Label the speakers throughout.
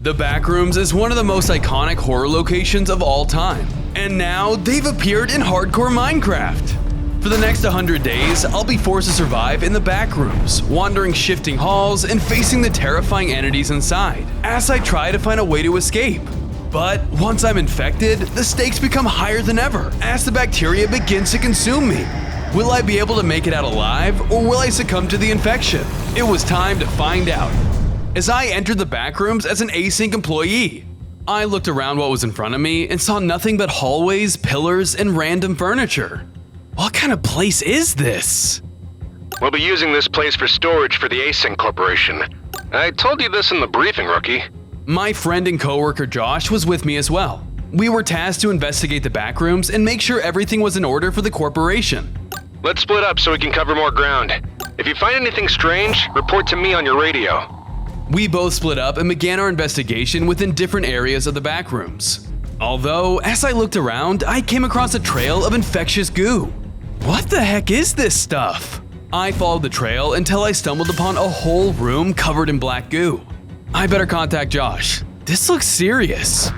Speaker 1: The Backrooms is one of the most iconic horror locations of all time, and now they've appeared in hardcore Minecraft. For the next 100 days, I'll be forced to survive in the Backrooms, wandering shifting halls and facing the terrifying entities inside, as I try to find a way to escape. But once I'm infected, the stakes become higher than ever, as the bacteria begins to consume me. Will I be able to make it out alive, or will I succumb to the infection? It was time to find out. As I entered the Backrooms as an Async employee, I looked around what was in front of me and saw nothing but hallways, pillars, and random furniture. What kind of place is this?
Speaker 2: We'll be using this place for storage for the Async Corporation. I told you this in the briefing, rookie.
Speaker 1: My friend and coworker Josh was with me as well. We were tasked to investigate the Backrooms and make sure everything was in order for the corporation.
Speaker 2: Let's split up so we can cover more ground. If you find anything strange, report to me on your radio.
Speaker 1: We both split up and began our investigation within different areas of the Backrooms. Although, as I looked around, I came across a trail of infectious goo. What the heck is this stuff? I followed the trail until I stumbled upon a whole room covered in black goo. I better contact Josh. This looks serious.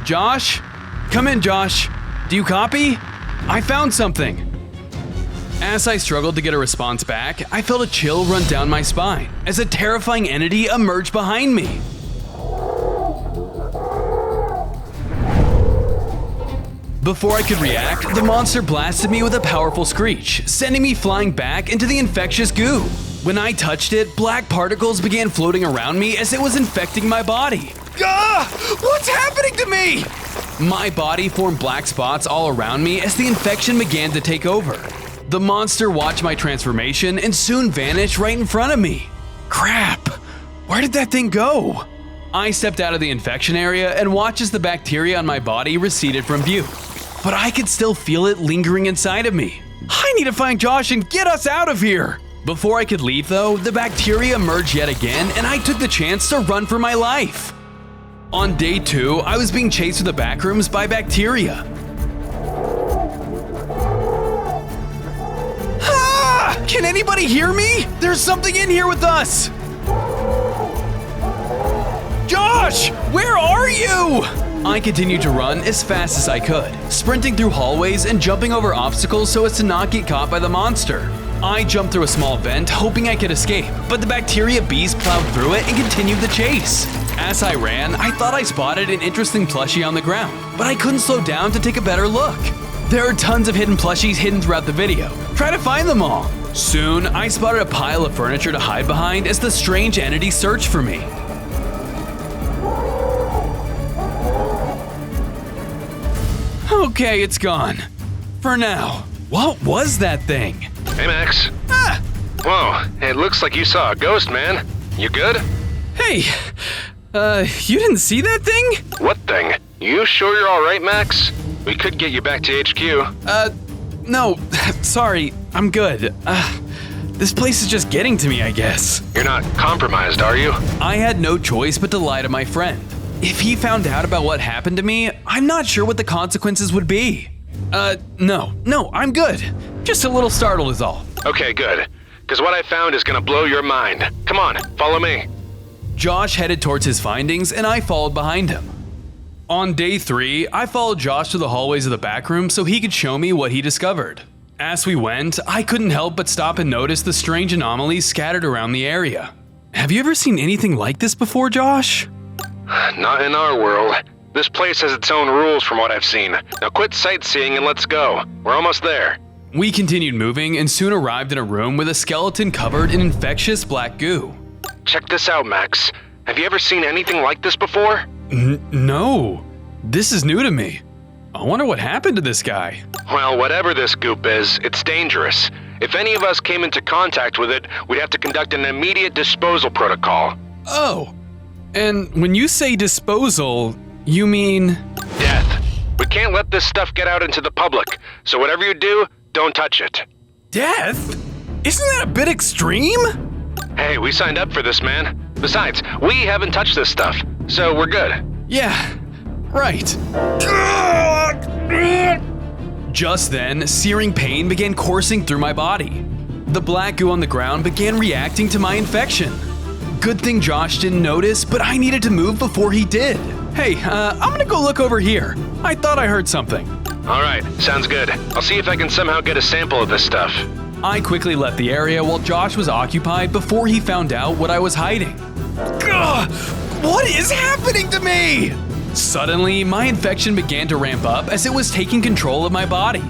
Speaker 1: Josh? Come in, Josh. Do you copy? I found something. As I struggled to get a response back, I felt a chill run down my spine as a terrifying entity emerged behind me. Before I could react, the monster blasted me with a powerful screech, sending me flying back into the infectious goo. When I touched it, black particles began floating around me as it was infecting my body. Ah! What's happening to me? My body formed black spots all around me as the infection began to take over. The monster watched my transformation and soon vanished right in front of me. Crap! Where did that thing go? I stepped out of the infection area and watched as the bacteria on my body receded from view. But I could still feel it lingering inside of me. I need to find Josh and get us out of here! Before I could leave though, the bacteria emerged yet again and I took the chance to run for my life. On day 2, I was being chased through the Backrooms by bacteria. Ah! Can anybody hear me? There's something in here with us! Josh, where are you? I continued to run as fast as I could, sprinting through hallways and jumping over obstacles so as to not get caught by the monster. I jumped through a small vent, hoping I could escape, but the bacteria beast plowed through it and continued the chase. As I ran, I thought I spotted an interesting plushie on the ground, but I couldn't slow down to take a better look. There are tons of hidden plushies hidden throughout the video. Try to find them all. Soon, I spotted a pile of furniture to hide behind as the strange entity searched for me. Okay, it's gone. For now. What was that thing?
Speaker 2: Hey, Max.
Speaker 1: Ah!
Speaker 2: Whoa, it looks like you saw a ghost, man. You good?
Speaker 1: Hey, you didn't see that thing?
Speaker 2: What thing? You sure you're alright, Max? We could get you back to HQ.
Speaker 1: No, sorry, I'm good. This place is just getting to me, I guess.
Speaker 2: You're not compromised, are you?
Speaker 1: I had no choice but to lie to my friend. If he found out about what happened to me, I'm not sure what the consequences would be. No, I'm good. Just a little startled is all.
Speaker 2: Okay, good. Because what I found is gonna blow your mind. Come on, follow me.
Speaker 1: Josh headed towards his findings and I followed behind him. On day 3, I followed Josh to the hallways of the Backroom so he could show me what he discovered. As we went, I couldn't help but stop and notice the strange anomalies scattered around the area. Have you ever seen anything like this before, Josh?
Speaker 2: Not in our world. This place has its own rules from what I've seen. Now quit sightseeing and let's go. We're almost there.
Speaker 1: We continued moving and soon arrived in a room with a skeleton covered in infectious black goo.
Speaker 2: Check this out, Max. Have you ever seen anything like this before?
Speaker 1: No. This is new to me. I wonder what happened to this guy.
Speaker 2: Well, whatever this goop is, it's dangerous. If any of us came into contact with it, we'd have to conduct an immediate disposal protocol.
Speaker 1: Oh. And when you say disposal, you mean...
Speaker 2: Death. We can't let this stuff get out into the public, so whatever you do, don't touch it.
Speaker 1: Death? Isn't that a bit extreme?
Speaker 2: Hey, we signed up for this, man. Besides, we haven't touched this stuff, so we're good.
Speaker 1: Yeah, right. Just then, searing pain began coursing through my body. The black goo on the ground began reacting to my infection. Good thing Josh didn't notice, but I needed to move before he did. Hey, I'm gonna go look over here. I thought I heard something.
Speaker 2: Alright, sounds good. I'll see if I can somehow get a sample of this stuff.
Speaker 1: I quickly left the area while Josh was occupied before he found out what I was hiding. Ugh, what is happening to me? Suddenly, my infection began to ramp up as it was taking control of my body.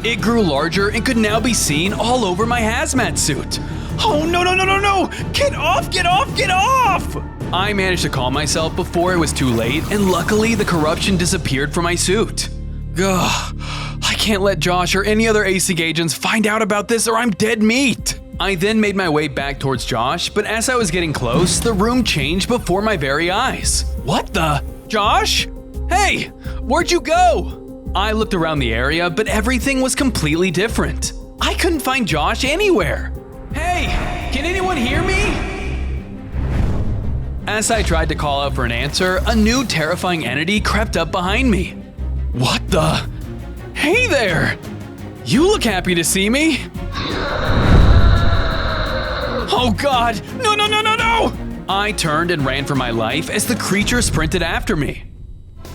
Speaker 1: It grew larger and could now be seen all over my hazmat suit. Oh, no, no, no, no, no! Get off, get off, get off! I managed to calm myself before it was too late, and luckily the corruption disappeared from my suit. Ugh, I can't let Josh or any other Async agents find out about this or I'm dead meat. I then made my way back towards Josh, but as I was getting close, the room changed before my very eyes. What the? Josh? Hey, where'd you go? I looked around the area, but everything was completely different. I couldn't find Josh anywhere. Hey, can anyone hear me? As I tried to call out for an answer, a new terrifying entity crept up behind me. What the? Hey there! You look happy to see me. Oh god! No, no, no, no, no! I turned and ran for my life as the creature sprinted after me.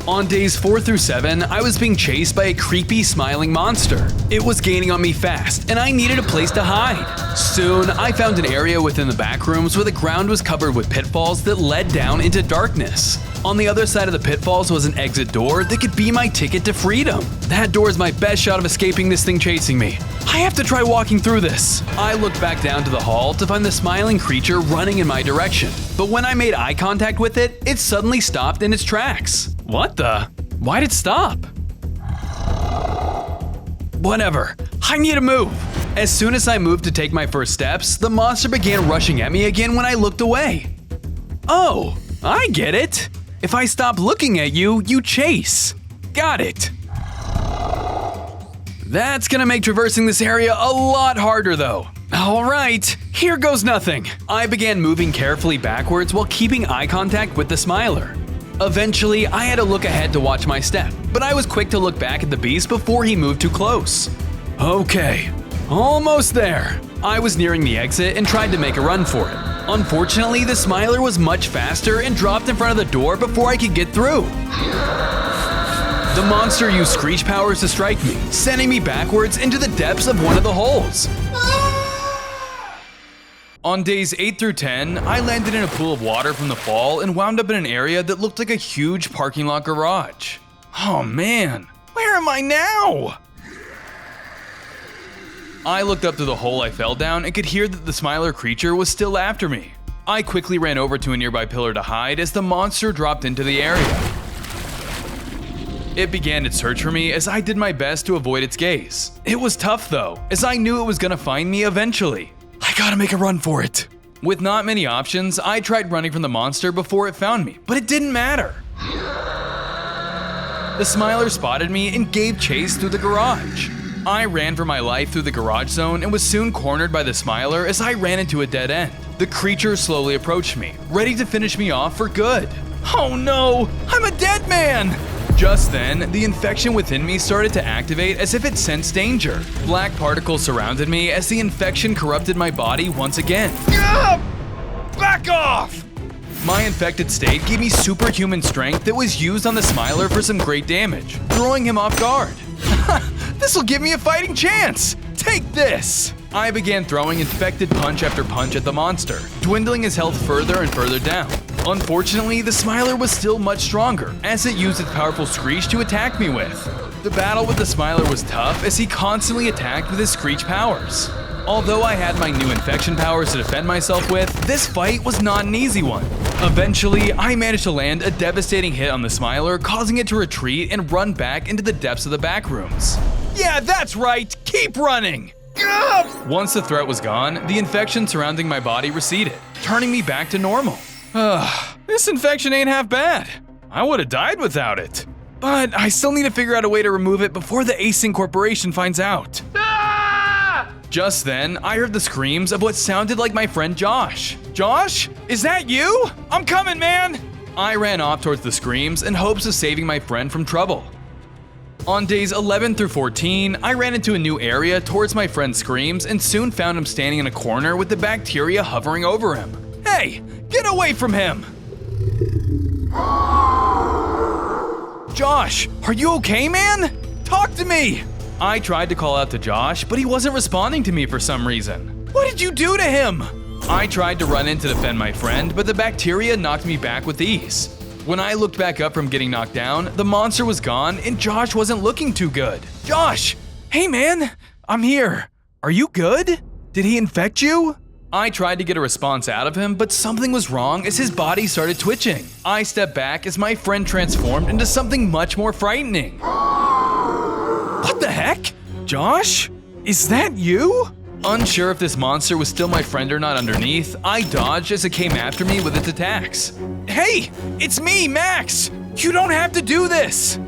Speaker 1: On days 4 through 7, I was being chased by a creepy, smiling monster. It was gaining on me fast, and I needed a place to hide. Soon, I found an area within the backrooms where the ground was covered with pitfalls that led down into darkness. On the other side of the pitfalls was an exit door that could be my ticket to freedom. That door is my best shot of escaping this thing chasing me. I have to try walking through this. I looked back down to the hall to find the smiling creature running in my direction. But when I made eye contact with it, it suddenly stopped in its tracks. What the? Why'd it stop? Whatever. I need to move. As soon as I moved to take my first steps, the monster began rushing at me again when I looked away. Oh, I get it. If I stop looking at you, you chase. Got it. That's gonna make traversing this area a lot harder though. Alright, here goes nothing. I began moving carefully backwards while keeping eye contact with the smiler. Eventually, I had to look ahead to watch my step, but I was quick to look back at the beast before he moved too close. Okay, almost there. I was nearing the exit and tried to make a run for it. Unfortunately, the smiler was much faster and dropped in front of the door before I could get through. The monster used screech powers to strike me, sending me backwards into the depths of one of the holes. On days 8 through 10, I landed in a pool of water from the fall and wound up in an area that looked like a huge parking lot garage. Oh man, where am I now? I looked up to the hole I fell down and could hear that the smiler creature was still after me. I quickly ran over to a nearby pillar to hide as the monster dropped into the area. It began its search for me as I did my best to avoid its gaze. It was tough though, as I knew it was gonna find me eventually. I gotta make a run for it. With not many options, I tried running from the monster before it found me, but it didn't matter. The smiler spotted me and gave chase through the garage. I ran for my life through the garage zone and was soon cornered by the smiler as I ran into a dead end. The creature slowly approached me, ready to finish me off for good. Oh no, I'm a dead man! Just then, the infection within me started to activate as if it sensed danger. Black particles surrounded me as the infection corrupted my body once again. Back off! My infected state gave me superhuman strength that was used on the smiler for some great damage, throwing him off guard. This'll give me a fighting chance! Take this! I began throwing infected punch after punch at the monster, dwindling his health further and further down. Unfortunately, the smiler was still much stronger, as it used its powerful screech to attack me with. The battle with the smiler was tough as he constantly attacked with his screech powers. Although I had my new infection powers to defend myself with, this fight was not an easy one. Eventually, I managed to land a devastating hit on the smiler, causing it to retreat and run back into the depths of the backrooms. Yeah, that's right! Keep running! Once the threat was gone, the infection surrounding my body receded, turning me back to normal. This infection ain't half bad. I would have died without it. But I still need to figure out a way to remove it before the Async Corporation finds out. Just then, I heard the screams of what sounded like my friend Josh. Josh? Is that you? I'm coming, man! I ran off towards the screams in hopes of saving my friend from trouble. On days 11 through 14, I ran into a new area towards my friend's screams and soon found him standing in a corner with the bacteria hovering over him. Hey, get away from him! Josh, are you okay, man? Talk to me! I tried to call out to Josh, but he wasn't responding to me for some reason. What did you do to him? I tried to run in to defend my friend, but the bacteria knocked me back with ease. When I looked back up from getting knocked down, the monster was gone and Josh wasn't looking too good. Josh! Hey man, I'm here. Are you good? Did he infect you? I tried to get a response out of him, but something was wrong as his body started twitching. I stepped back as my friend transformed into something much more frightening. What the heck? Josh? Is that you? Unsure if this monster was still my friend or not underneath, I dodged as it came after me with its attacks. Hey, it's me, Max! You don't have to do this!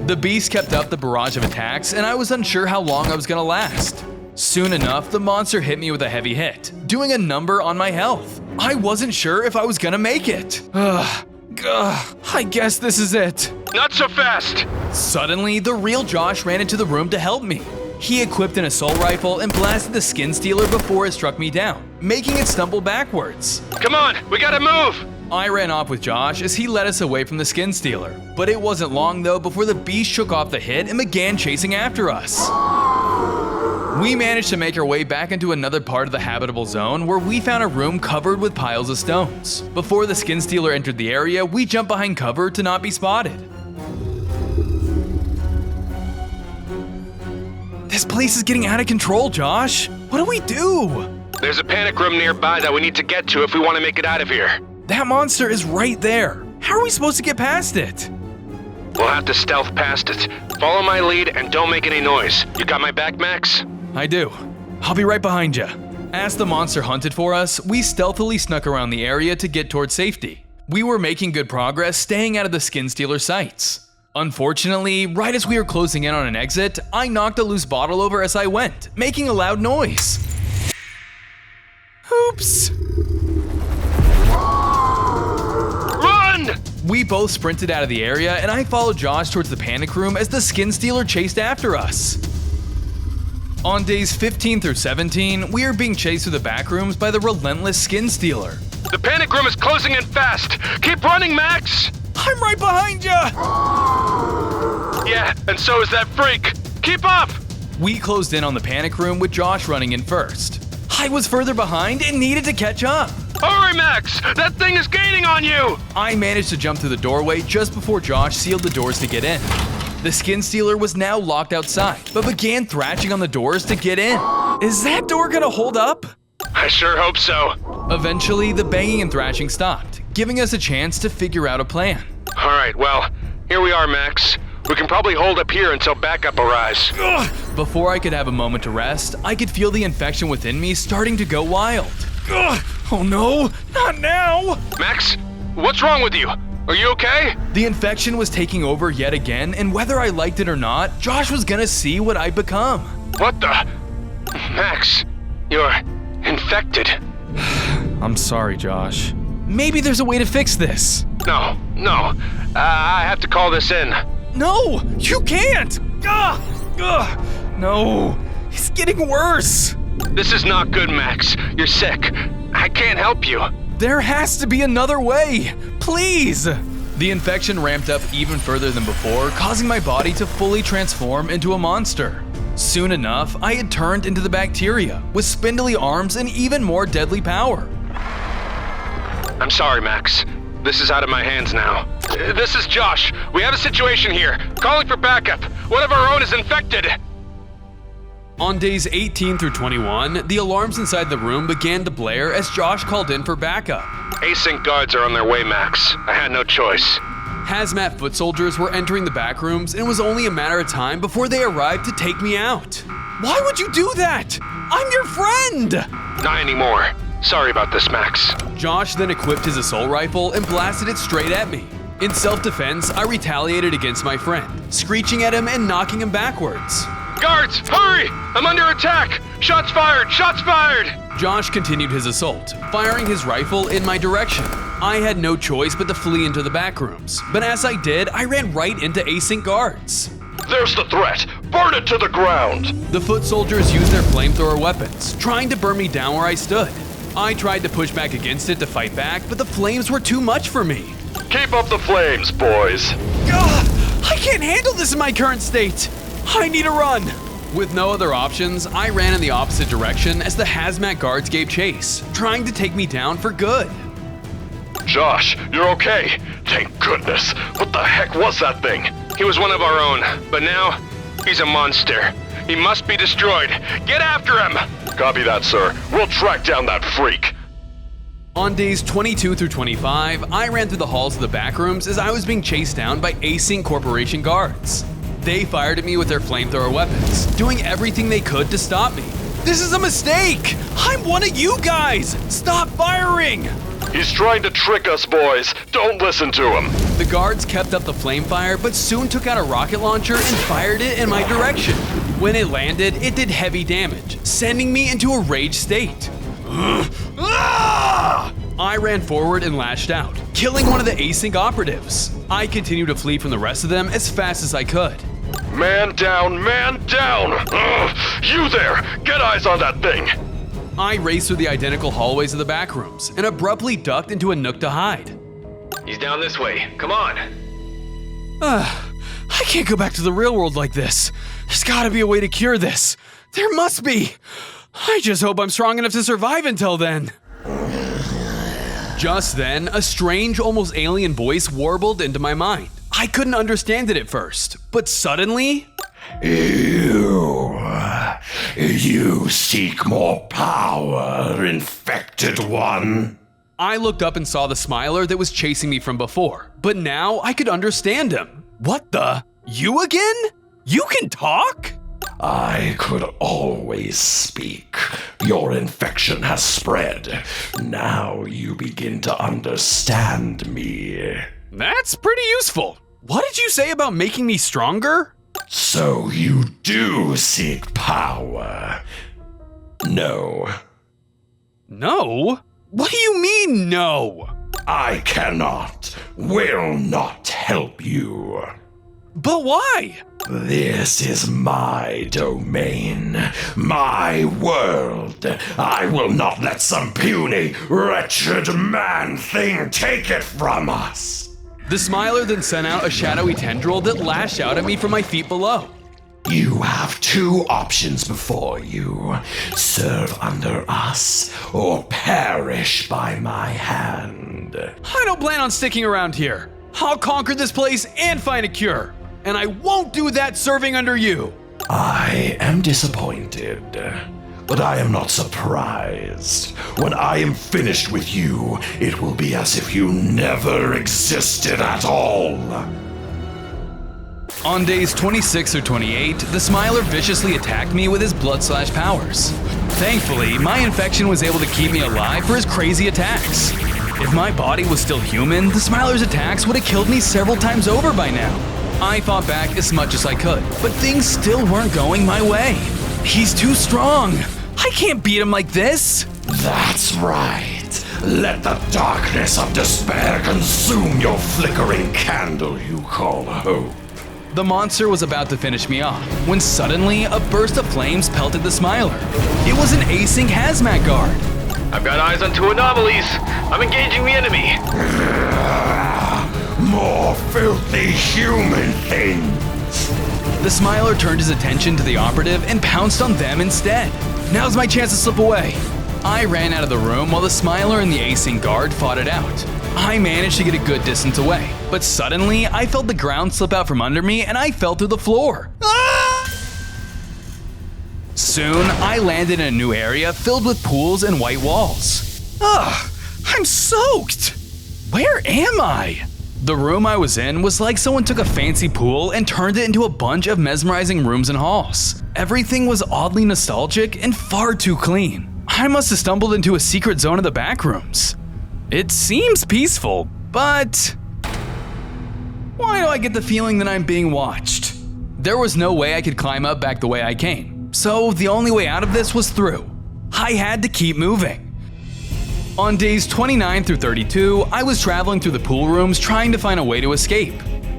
Speaker 1: The beast kept up the barrage of attacks, and I was unsure how long I was gonna last. Soon enough, the monster hit me with a heavy hit, doing a number on my health. I wasn't sure if I was gonna make it. I guess this is it.
Speaker 2: Not so fast!
Speaker 1: Suddenly, the real Josh ran into the room to help me. He equipped an assault rifle and blasted the skin stealer before it struck me down, making it stumble backwards.
Speaker 2: Come on, we gotta move!
Speaker 1: I ran off with Josh as he led us away from the skin stealer. But it wasn't long though before the beast shook off the hit and began chasing after us. We managed to make our way back into another part of the habitable zone where we found a room covered with piles of stones. Before the skin stealer entered the area, we jumped behind cover to not be spotted. This place is getting out of control, Josh. What do we do?
Speaker 2: There's a panic room nearby that we need to get to if we want to make it out of here.
Speaker 1: That monster is right there. How are we supposed to get past it?
Speaker 2: We'll have to stealth past it. Follow my lead and don't make any noise. You got my back, Max?
Speaker 1: I do. I'll be right behind you. As the monster hunted for us, we stealthily snuck around the area to get towards safety. We were making good progress staying out of the skin stealer's sights. Unfortunately, right as we were closing in on an exit, I knocked a loose bottle over as I went, making a loud noise. Oops!
Speaker 2: Run!
Speaker 1: We both sprinted out of the area and I followed Josh towards the panic room as the skin stealer chased after us. On days 15 through 17, we are being chased through the backrooms by the relentless skin stealer.
Speaker 2: The panic room is closing in fast! Keep running, Max!
Speaker 1: I'm right behind you!
Speaker 2: Yeah, and so is that freak! Keep up!
Speaker 1: We closed in on the panic room with Josh running in first. I was further behind and needed to catch up.
Speaker 2: Hurry, Max! That thing is gaining on you!
Speaker 1: I managed to jump through the doorway just before Josh sealed the doors to get in. The skin stealer was now locked outside, but began thrashing on the doors to get in. Is that door gonna hold up?
Speaker 2: I sure hope so.
Speaker 1: Eventually, the banging and thrashing stopped, giving us a chance to figure out a plan.
Speaker 2: Alright, well, here we are, Max. We can probably hold up here until backup arrives.
Speaker 1: Ugh. Before I could have a moment to rest, I could feel the infection within me starting to go wild. Ugh. Oh no, not now!
Speaker 2: Max, what's wrong with you? Are you okay?
Speaker 1: The infection was taking over yet again, and whether I liked it or not, Josh was gonna see what I'd become.
Speaker 2: What the? Max, you're infected.
Speaker 1: I'm sorry, Josh. Maybe there's a way to fix this.
Speaker 2: No. I have to call this in.
Speaker 1: No, you can't! No, it's getting worse.
Speaker 2: This is not good, Max. You're sick. I can't help you.
Speaker 1: There has to be another way. Please! The infection ramped up even further than before, causing my body to fully transform into a monster. Soon enough, I had turned into the bacteria, with spindly arms and even more deadly power.
Speaker 2: I'm sorry, Max. This is out of my hands now. This is Josh. We have a situation here. Calling for backup. One of our own is infected.
Speaker 1: On days 18 through 21, the alarms inside the room began to blare as Josh called in for backup.
Speaker 2: Async guards are on their way, Max. I had no choice.
Speaker 1: Hazmat foot soldiers were entering the backrooms, and it was only a matter of time before they arrived to take me out. Why would you do that? I'm your friend!
Speaker 2: Not anymore. Sorry about this, Max.
Speaker 1: Josh then equipped his assault rifle and blasted it straight at me. In self-defense, I retaliated against my friend, screeching at him and knocking him backwards.
Speaker 2: Guards, hurry! I'm under attack! Shots fired! Shots fired!
Speaker 1: Josh continued his assault, firing his rifle in my direction. I had no choice but to flee into the backrooms, but as I did, I ran right into Async guards.
Speaker 2: There's the threat! Burn it to the ground!
Speaker 1: The foot soldiers used their flamethrower weapons, trying to burn me down where I stood. I tried to push back against it to fight back, but the flames were too much for me.
Speaker 3: Keep up the flames, boys.
Speaker 1: Ugh, I can't handle this in my current state. I need a run. With no other options, I ran in the opposite direction as the hazmat guards gave chase, trying to take me down for good.
Speaker 3: Josh, you're okay. Thank goodness. What the heck was that thing?
Speaker 2: He was one of our own, but now he's a monster. He must be destroyed. Get after him!
Speaker 3: Copy that, sir. We'll track down that freak.
Speaker 1: On days 22 through 25, I ran through the halls of the Backrooms as I was being chased down by Async Corporation guards. They fired at me with their flamethrower weapons, doing everything they could to stop me. This is a mistake! I'm one of you guys! Stop firing!
Speaker 3: He's trying to trick us, boys. Don't listen to him.
Speaker 1: The guards kept up the flame fire, but soon took out a rocket launcher and fired it in my direction. When it landed, it did heavy damage, sending me into a rage state. I ran forward and lashed out, killing one of the Async operatives. I continued to flee from the rest of them as fast as I could.
Speaker 3: Man down, man down! You there! Get eyes on that thing!
Speaker 1: I raced through the identical hallways of the Backrooms and abruptly ducked into a nook to hide.
Speaker 2: He's down this way. Come on.
Speaker 1: I can't go back to the real world like this. There's gotta be a way to cure this. There must be. I just hope I'm strong enough to survive until then. Just then, a strange, almost alien voice warbled into my mind. I couldn't understand it at first, but suddenly...
Speaker 4: You seek more power, infected one.
Speaker 1: I looked up and saw the smiler that was chasing me from before, but now I could understand him. What the? You again? You can talk?
Speaker 4: I could always speak. Your infection has spread. Now you begin to understand me.
Speaker 1: That's pretty useful. What did you say about making me stronger?
Speaker 4: So you do seek power? No.
Speaker 1: No? What do you mean, no?
Speaker 4: I cannot, will not help you.
Speaker 1: But why?
Speaker 4: This is my domain, my world. I will not let some puny, wretched man-thing take it from us.
Speaker 1: The smiler then sent out a shadowy tendril that lashed out at me from my feet below.
Speaker 4: You have two options before you. Serve under us or perish by my hand.
Speaker 1: I don't plan on sticking around here. I'll conquer this place and find a cure. And I won't do that serving under you.
Speaker 4: I am disappointed, but I am not surprised. When I am finished with you, it will be as if you never existed at all.
Speaker 1: On days 26 or 28, the smiler viciously attacked me with his blood-slash powers. Thankfully, my infection was able to keep me alive for his crazy attacks. If my body was still human, the smiler's attacks would have killed me several times over by now. I fought back as much as I could, but things still weren't going my way. He's too strong. I can't beat him like this.
Speaker 4: That's right. Let the darkness of despair consume your flickering candle you call hope.
Speaker 1: The monster was about to finish me off when suddenly a burst of flames pelted the smiler. It was an Async hazmat guard.
Speaker 2: I've got eyes on two anomalies. I'm engaging the enemy.
Speaker 4: More filthy human things.
Speaker 1: The smiler turned his attention to the operative and pounced on them instead. Now's my chance to slip away. I ran out of the room while the smiler and the Async guard fought it out. I managed to get a good distance away, but suddenly I felt the ground slip out from under me and I fell through the floor. Ah! Soon, I landed in a new area filled with pools and white walls. Ugh, I'm soaked! Where am I? The room I was in was like someone took a fancy pool and turned it into a bunch of mesmerizing rooms and halls. Everything was oddly nostalgic and far too clean. I must have stumbled into a secret zone of the Backrooms. It seems peaceful, but why do I get the feeling that I'm being watched? There was no way I could climb up back the way I came, so the only way out of this was through. I had to keep moving. On days 29 through 32, I was traveling through the pool rooms trying to find a way to escape.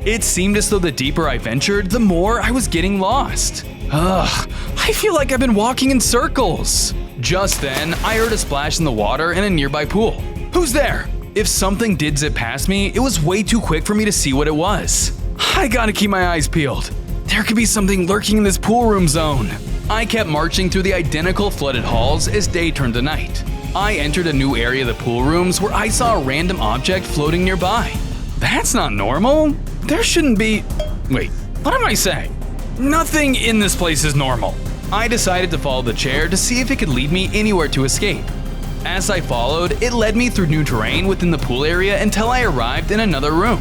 Speaker 1: It seemed as though the deeper I ventured, the more I was getting lost. Ugh, I feel like I've been walking in circles. Just then, I heard a splash in the water in a nearby pool. Who's there? If something did zip past me, it was way too quick for me to see what it was. I gotta keep my eyes peeled. There could be something lurking in this pool room zone. I kept marching through the identical flooded halls as day turned to night. I entered a new area of the pool rooms where I saw a random object floating nearby. That's not normal. There shouldn't be… Wait, what am I saying? Nothing in this place is normal. I decided to follow the chair to see if it could lead me anywhere to escape. As I followed, it led me through new terrain within the pool area until I arrived in another room.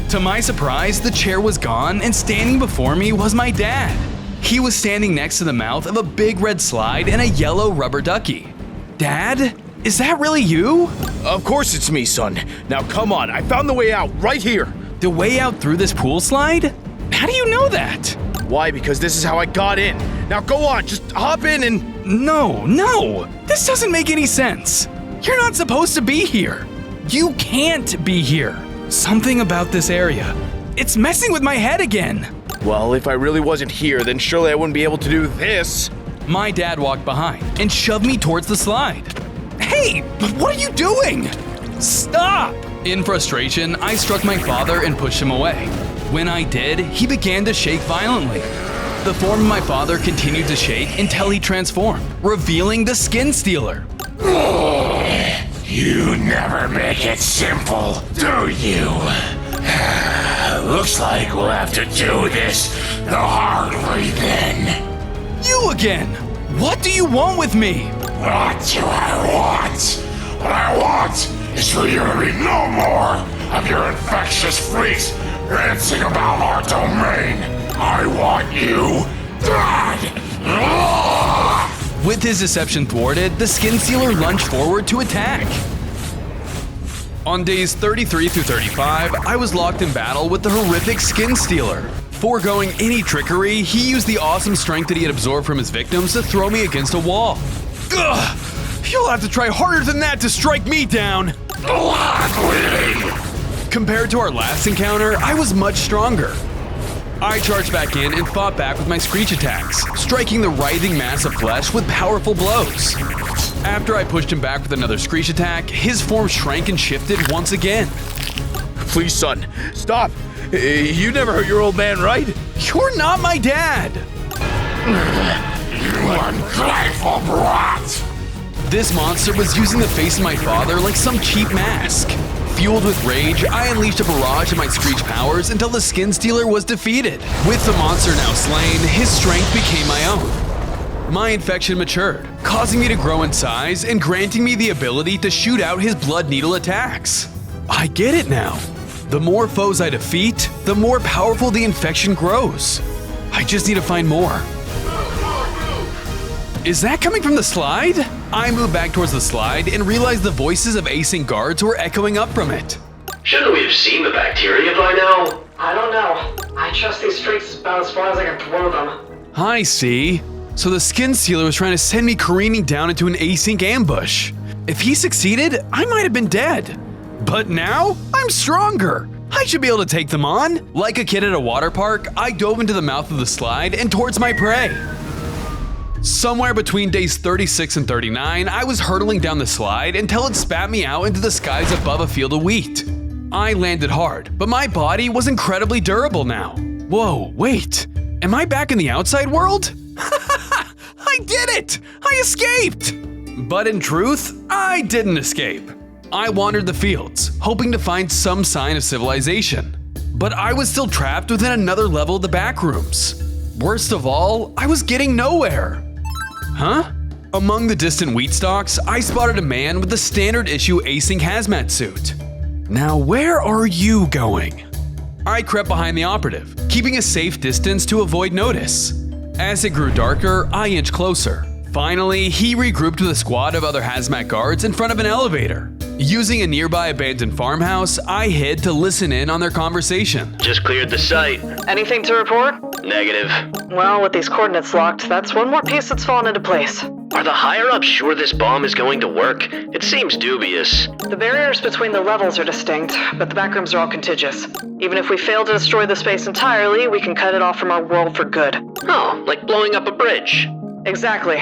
Speaker 1: To my surprise, the chair was gone and standing before me was my dad. He was standing next to the mouth of a big red slide and a yellow rubber ducky. Dad? Is that really you?
Speaker 5: Of course it's me, son. Now come on, I found the way out right here.
Speaker 1: The way out through this pool slide? How do you know that?
Speaker 5: Why? Because this is how I got in. Now go on, just hop in and…
Speaker 1: No. This doesn't make any sense. You're not supposed to be here. You can't be here. Something about this area. It's messing with my head again.
Speaker 5: Well, if I really wasn't here, then surely I wouldn't be able to do this.
Speaker 1: My dad walked behind and shoved me towards the slide. Hey, what are you doing? Stop! In frustration, I struck my father and pushed him away. When I did, he began to shake violently. The form of my father continued to shake until he transformed, revealing the Skin Stealer.
Speaker 4: You never make it simple, do you? Looks like we'll have to do this the hard way then.
Speaker 1: You again! What do you want with me?
Speaker 4: What do I want? What I want is for you to be no more of your infectious freaks dancing about our domain. I want you dead!
Speaker 1: With his deception thwarted, the Skin Stealer lunged forward to attack. On days 33 through 35, I was locked in battle with the horrific Skin Stealer. Foregoing any trickery, he used the awesome strength that he had absorbed from his victims to throw me against a wall. Ugh! You'll have to try harder than that to strike me down! Compared to our last encounter, I was much stronger. I charged back in and fought back with my screech attacks, striking the writhing mass of flesh with powerful blows. After I pushed him back with another screech attack, his form shrank and shifted once again.
Speaker 5: Please, son, stop. You never hurt your old man, right?
Speaker 1: You're not my dad!
Speaker 4: You ungrateful brat!
Speaker 1: This monster was using the face of my father like some cheap mask. Fueled with rage, I unleashed a barrage of my screech powers until the Skin Stealer was defeated. With the monster now slain, his strength became my own. My infection matured, causing me to grow in size and granting me the ability to shoot out his blood needle attacks. I get it now. The more foes I defeat, the more powerful the infection grows. I just need to find more. Is that coming from the slide? I moved back towards the slide and realized the voices of Async guards were echoing up from it.
Speaker 6: Shouldn't we have seen the bacteria by now?
Speaker 7: I don't know. I trust these freaks about as far as I can throw them.
Speaker 1: I see. So the Skin Stealer was trying to send me careening down into an Async ambush. If he succeeded, I might have been dead. But now, I'm stronger. I should be able to take them on. Like a kid at a water park, I dove into the mouth of the slide and towards my prey. Somewhere between days 36 and 39, I was hurtling down the slide until it spat me out into the skies above a field of wheat. I landed hard, but my body was incredibly durable now. Whoa, wait. Am I back in the outside world? I did it! I escaped! But in truth, I didn't escape. I wandered the fields, hoping to find some sign of civilization. But I was still trapped within another level of the Backrooms. Worst of all, I was getting nowhere. Huh? Among the distant wheat stalks, I spotted a man with the standard issue Async hazmat suit. Now where are you going? I crept behind the operative, keeping a safe distance to avoid notice. As it grew darker, I inched closer. Finally, he regrouped with a squad of other hazmat guards in front of an elevator. Using a nearby abandoned farmhouse, I hid to listen in on their conversation.
Speaker 6: Just cleared the site.
Speaker 7: Anything to report?
Speaker 6: Negative.
Speaker 7: Well, with these coordinates locked, that's one more piece that's fallen into place.
Speaker 6: Are the higher-ups sure this bomb is going to work? It seems dubious.
Speaker 7: The barriers between the levels are distinct, but the backrooms are all contiguous. Even if we fail to destroy the space entirely, we can cut it off from our world for good.
Speaker 6: Oh, like blowing up a bridge.
Speaker 7: Exactly.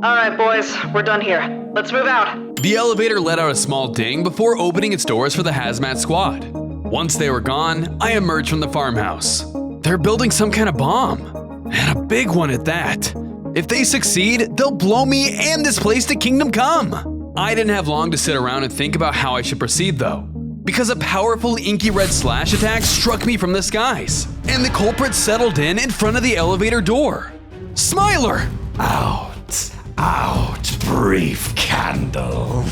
Speaker 7: Alright, boys, we're done here. Let's move out.
Speaker 1: The elevator let out a small ding before opening its doors for the hazmat squad. Once they were gone, I emerged from the farmhouse. They're building some kind of bomb, and a big one at that. If they succeed, they'll blow me and this place to Kingdom Come. I didn't have long to sit around and think about how I should proceed though, because a powerful inky red slash attack struck me from the skies, and the culprit settled in front of the elevator door. Smiler!
Speaker 4: Out, brief candle.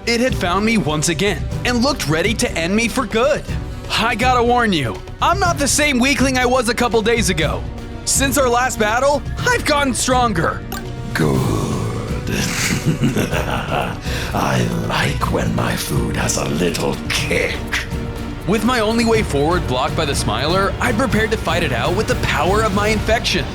Speaker 1: It had found me once again, and looked ready to end me for good. I gotta warn you, I'm not the same weakling I was a couple days ago. Since our last battle, I've gotten stronger.
Speaker 4: Good. I like when my food has a little kick.
Speaker 1: With my only way forward blocked by the Smiler, I prepared to fight it out with the power of my infection.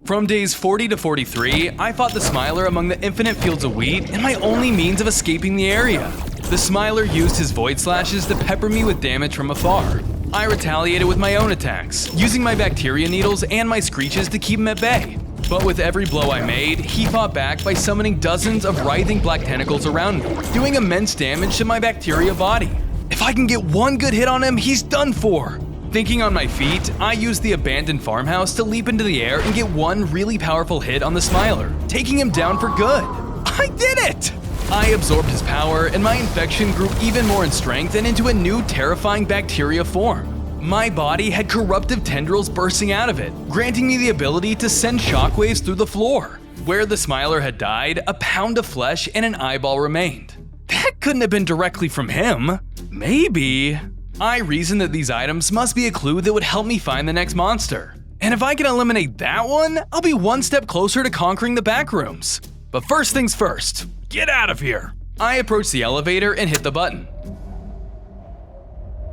Speaker 1: From days 40 to 43, I fought the Smiler among the infinite fields of wheat and my only means of escaping the area. The Smiler used his void slashes to pepper me with damage from afar. I retaliated with my own attacks, using my bacteria needles and my screeches to keep him at bay. But with every blow I made, he fought back by summoning dozens of writhing black tentacles around me, doing immense damage to my bacteria body. If I can get one good hit on him, he's done for. Thinking on my feet, I used the abandoned farmhouse to leap into the air and get one really powerful hit on the Smiler, taking him down for good. I did it! I absorbed his power, and my infection grew even more in strength and into a new terrifying bacteria form. My body had corruptive tendrils bursting out of it, granting me the ability to send shockwaves through the floor. Where the Smiler had died, a pound of flesh and an eyeball remained. That couldn't have been directly from him. Maybe. I reasoned that these items must be a clue that would help me find the next monster. And if I can eliminate that one, I'll be one step closer to conquering the Backrooms. But first things first, get out of here! I approached the elevator and hit the button.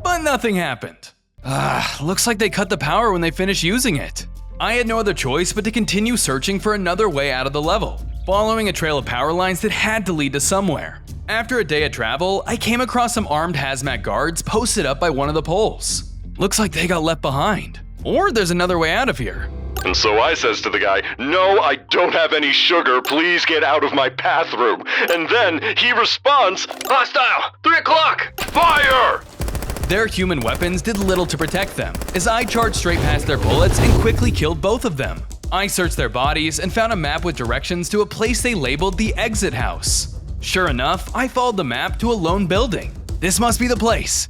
Speaker 1: But nothing happened. Looks like they cut the power when they finished using it. I had no other choice but to continue searching for another way out of the level, following a trail of power lines that had to lead to somewhere. After a day of travel, I came across some armed hazmat guards posted up by one of the poles. Looks like they got left behind. Or there's another way out of here.
Speaker 3: And so I says to the guy, "No, I don't have any sugar, please get out of my bathroom." And then he responds,
Speaker 6: Hostile! 3 o'clock!
Speaker 3: "Fire!"
Speaker 1: Their human weapons did little to protect them, as I charged straight past their bullets and quickly killed both of them. I searched their bodies and found a map with directions to a place they labeled the exit house. Sure enough, I followed the map to a lone building. This must be the place.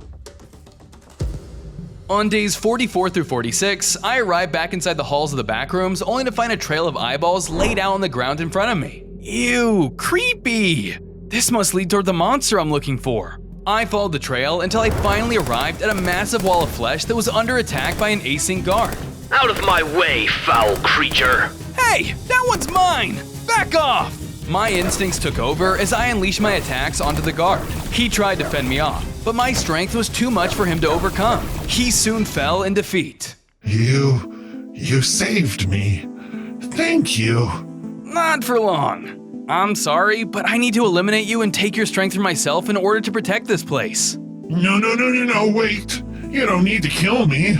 Speaker 1: On days 44 through 46, I arrived back inside the halls of the Backrooms only to find a trail of eyeballs laid out on the ground in front of me. Ew, creepy! This must lead toward the monster I'm looking for. I followed the trail until I finally arrived at a massive wall of flesh that was under attack by an Async guard.
Speaker 6: Out of my way, foul creature!
Speaker 1: Hey, that one's mine! Back off! My instincts took over as I unleashed my attacks onto the guard. He tried to fend me off, but my strength was too much for him to overcome. He soon fell in defeat.
Speaker 8: You saved me. Thank you.
Speaker 1: Not for long. I'm sorry, but I need to eliminate you and take your strength from myself in order to protect this place.
Speaker 8: No, wait. You don't need to kill me.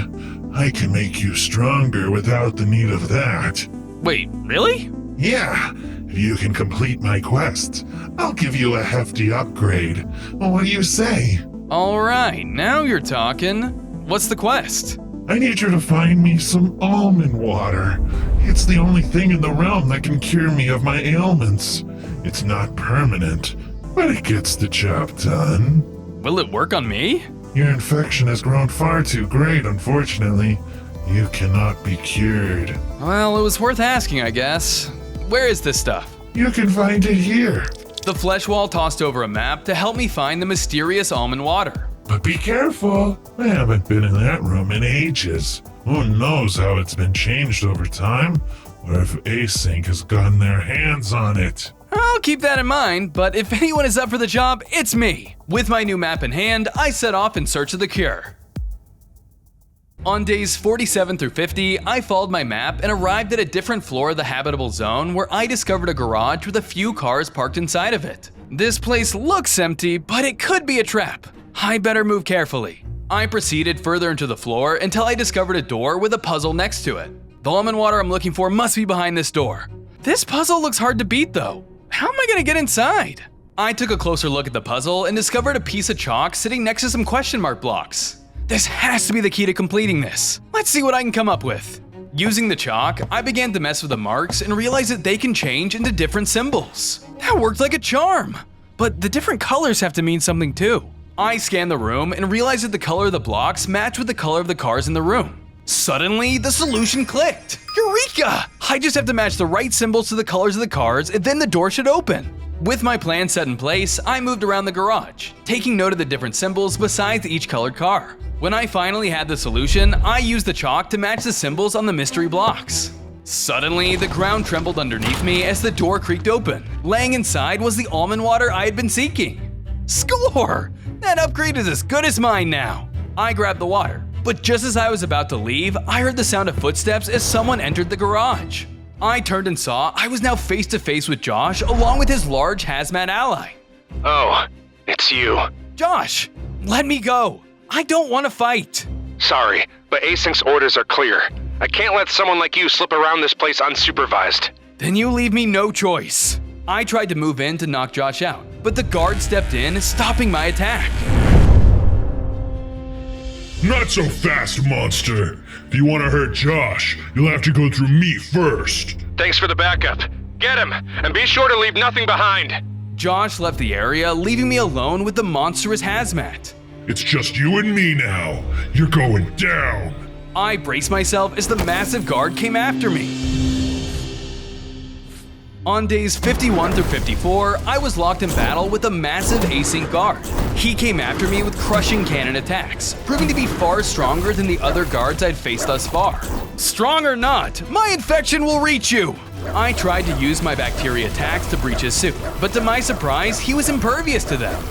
Speaker 8: I can make you stronger without the need of that.
Speaker 1: Wait, really?
Speaker 8: Yeah. If you can complete my quest, I'll give you a hefty upgrade. What do you say?
Speaker 1: Alright, now you're talking. What's the quest?
Speaker 8: I need you to find me some almond water. It's the only thing in the realm that can cure me of my ailments. It's not permanent, but it gets the job done.
Speaker 1: Will it work on me?
Speaker 8: Your infection has grown far too great, unfortunately. You cannot be cured.
Speaker 1: Well, it was worth asking, I guess. Where is this stuff?
Speaker 8: You can find it here.
Speaker 1: The flesh wall tossed over a map to help me find the mysterious almond water.
Speaker 8: But be careful. I haven't been in that room in ages. Who knows how it's been changed over time, or if Async has gotten their hands on it.
Speaker 1: I'll keep that in mind, but if anyone is up for the job, it's me. With my new map in hand, I set off in search of the cure. On days 47 through 50, I followed my map and arrived at a different floor of the habitable zone where I discovered a garage with a few cars parked inside of it. This place looks empty, but it could be a trap. I better move carefully. I proceeded further into the floor until I discovered a door with a puzzle next to it. The almond water I'm looking for must be behind this door. This puzzle looks hard to beat though. How am I gonna get inside? I took a closer look at the puzzle and discovered a piece of chalk sitting next to some question mark blocks. This has to be the key to completing this. Let's see what I can come up with. Using the chalk, I began to mess with the marks and realized that they can change into different symbols. That worked like a charm. But the different colors have to mean something too. I scanned the room and realized that the color of the blocks matched with the color of the cars in the room. Suddenly, the solution clicked. Eureka! I just have to match the right symbols to the colors of the cars and then the door should open. With my plan set in place, I moved around the garage, taking note of the different symbols besides each colored car. When I finally had the solution, I used the chalk to match the symbols on the mystery blocks. Suddenly, the ground trembled underneath me as the door creaked open. Laying inside was the almond water I had been seeking. Score! That upgrade is as good as mine now. I grabbed the water, but just as I was about to leave, I heard the sound of footsteps as someone entered the garage. I turned and saw I was now face to face with Josh along with his large hazmat ally.
Speaker 2: Oh, it's you.
Speaker 1: Josh, let me go. I don't want to fight.
Speaker 2: Sorry, but Async's orders are clear. I can't let someone like you slip around this place unsupervised.
Speaker 1: Then you leave me no choice. I tried to move in to knock Josh out, but the guard stepped in, stopping my attack.
Speaker 8: Not so fast, monster. If you want to hurt Josh, you'll have to go through me first.
Speaker 2: Thanks for the backup. Get him, and be sure to leave nothing behind.
Speaker 1: Josh left the area, leaving me alone with the monstrous hazmat.
Speaker 8: It's just you and me now. You're going down.
Speaker 1: I braced myself as the massive guard came after me. On days 51 through 54, I was locked in battle with a massive Async guard. He came after me with crushing cannon attacks, proving to be far stronger than the other guards I'd faced thus far. Strong or not, my infection will reach you! I tried to use my bacteria attacks to breach his suit, but to my surprise, he was impervious to them.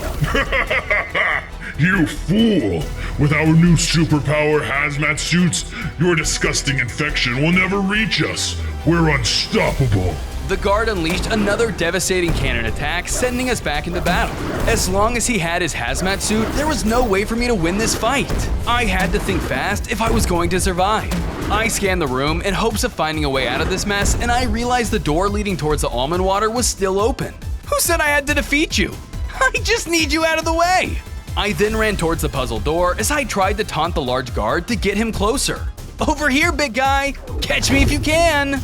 Speaker 8: You fool! With our new superpower hazmat suits, your disgusting infection will never reach us. We're unstoppable.
Speaker 1: The guard unleashed another devastating cannon attack, sending us back into battle. As long as he had his hazmat suit, there was no way for me to win this fight. I had to think fast if I was going to survive. I scanned the room in hopes of finding a way out of this mess, and I realized the door leading towards the almond water was still open. Who said I had to defeat you? I just need you out of the way. I then ran towards the puzzle door as I tried to taunt the large guard to get him closer. Over here, big guy! Catch me if you can!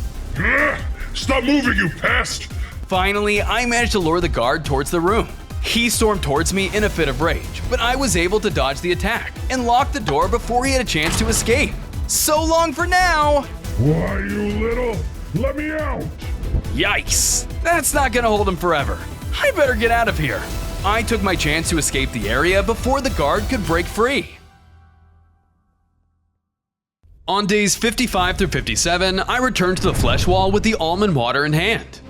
Speaker 8: Stop moving, you pest!
Speaker 1: Finally, I managed to lure the guard towards the room. He stormed towards me in a fit of rage, but I was able to dodge the attack and lock the door before he had a chance to escape. So long for now!
Speaker 8: Why, you little? Let me out!
Speaker 1: Yikes! That's not gonna hold him forever. I better get out of here. I took my chance to escape the area before the guard could break free. On days 55 through 57, I returned to the flesh wall with the almond water in hand.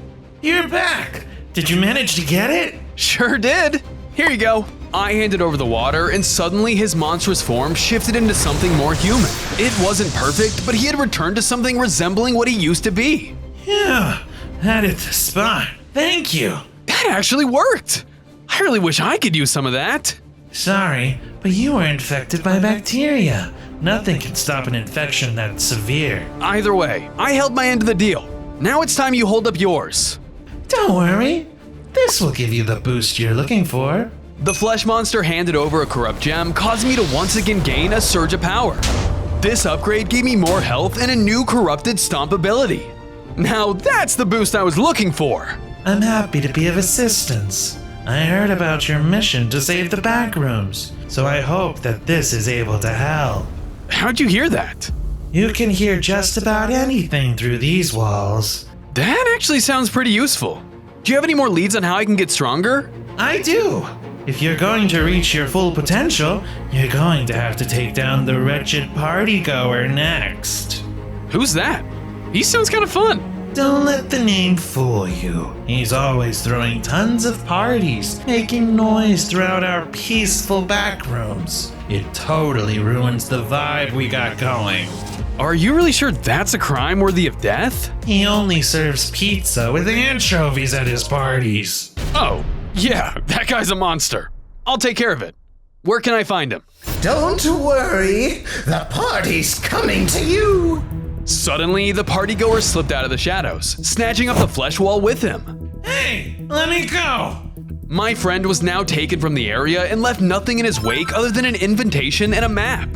Speaker 9: You're back! Did you manage to get it?
Speaker 1: Sure did! Here you go. I handed over the water and suddenly his monstrous form shifted into something more human. It wasn't perfect, but he had returned to something resembling what he used to be.
Speaker 9: Yeah, that hit the spot. Thank you.
Speaker 1: That actually worked! I really wish I could use some of that.
Speaker 9: Sorry, but you were infected by bacteria. Nothing can stop an infection that severe.
Speaker 1: Either way, I held my end of the deal. Now it's time you hold up yours.
Speaker 9: Don't worry. This will give you the boost you're looking for.
Speaker 1: The flesh monster handed over a corrupt gem, causing me to once again gain a surge of power. This upgrade gave me more health and a new corrupted stomp ability. Now that's the boost I was looking for.
Speaker 9: I'm happy to be of assistance. I heard about your mission to save the Backrooms, so I hope that this is able to help.
Speaker 1: How'd you hear that?
Speaker 9: You can hear just about anything through these walls.
Speaker 1: That actually sounds pretty useful. Do you have any more leads on how I can get stronger?
Speaker 9: I do! If you're going to reach your full potential, you're going to have to take down the wretched party-goer next.
Speaker 1: Who's that? He sounds kind of fun.
Speaker 9: Don't let the name fool you. He's always throwing tons of parties, making noise throughout our peaceful backrooms. It totally ruins the vibe we got going.
Speaker 1: Are you really sure that's a crime worthy of death?
Speaker 9: He only serves pizza with anchovies at his parties.
Speaker 1: Oh, yeah, that guy's a monster. I'll take care of it. Where can I find him?
Speaker 10: Don't worry, the party's coming to you.
Speaker 1: Suddenly, the partygoer slipped out of the shadows, snatching up the flesh wall with him.
Speaker 9: Hey, let me go!
Speaker 1: My friend was now taken from the area and left nothing in his wake other than an invitation and a map.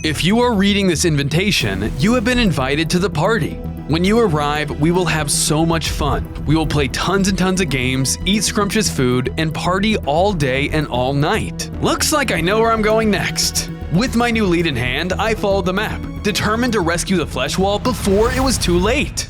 Speaker 1: If you are reading this invitation, you have been invited to the party. When you arrive, we will have so much fun. We will play tons and tons of games, eat scrumptious food, and party all day and all night. Looks like I know where I'm going next. With my new lead in hand, I followed the map, determined to rescue the flesh wall before it was too late.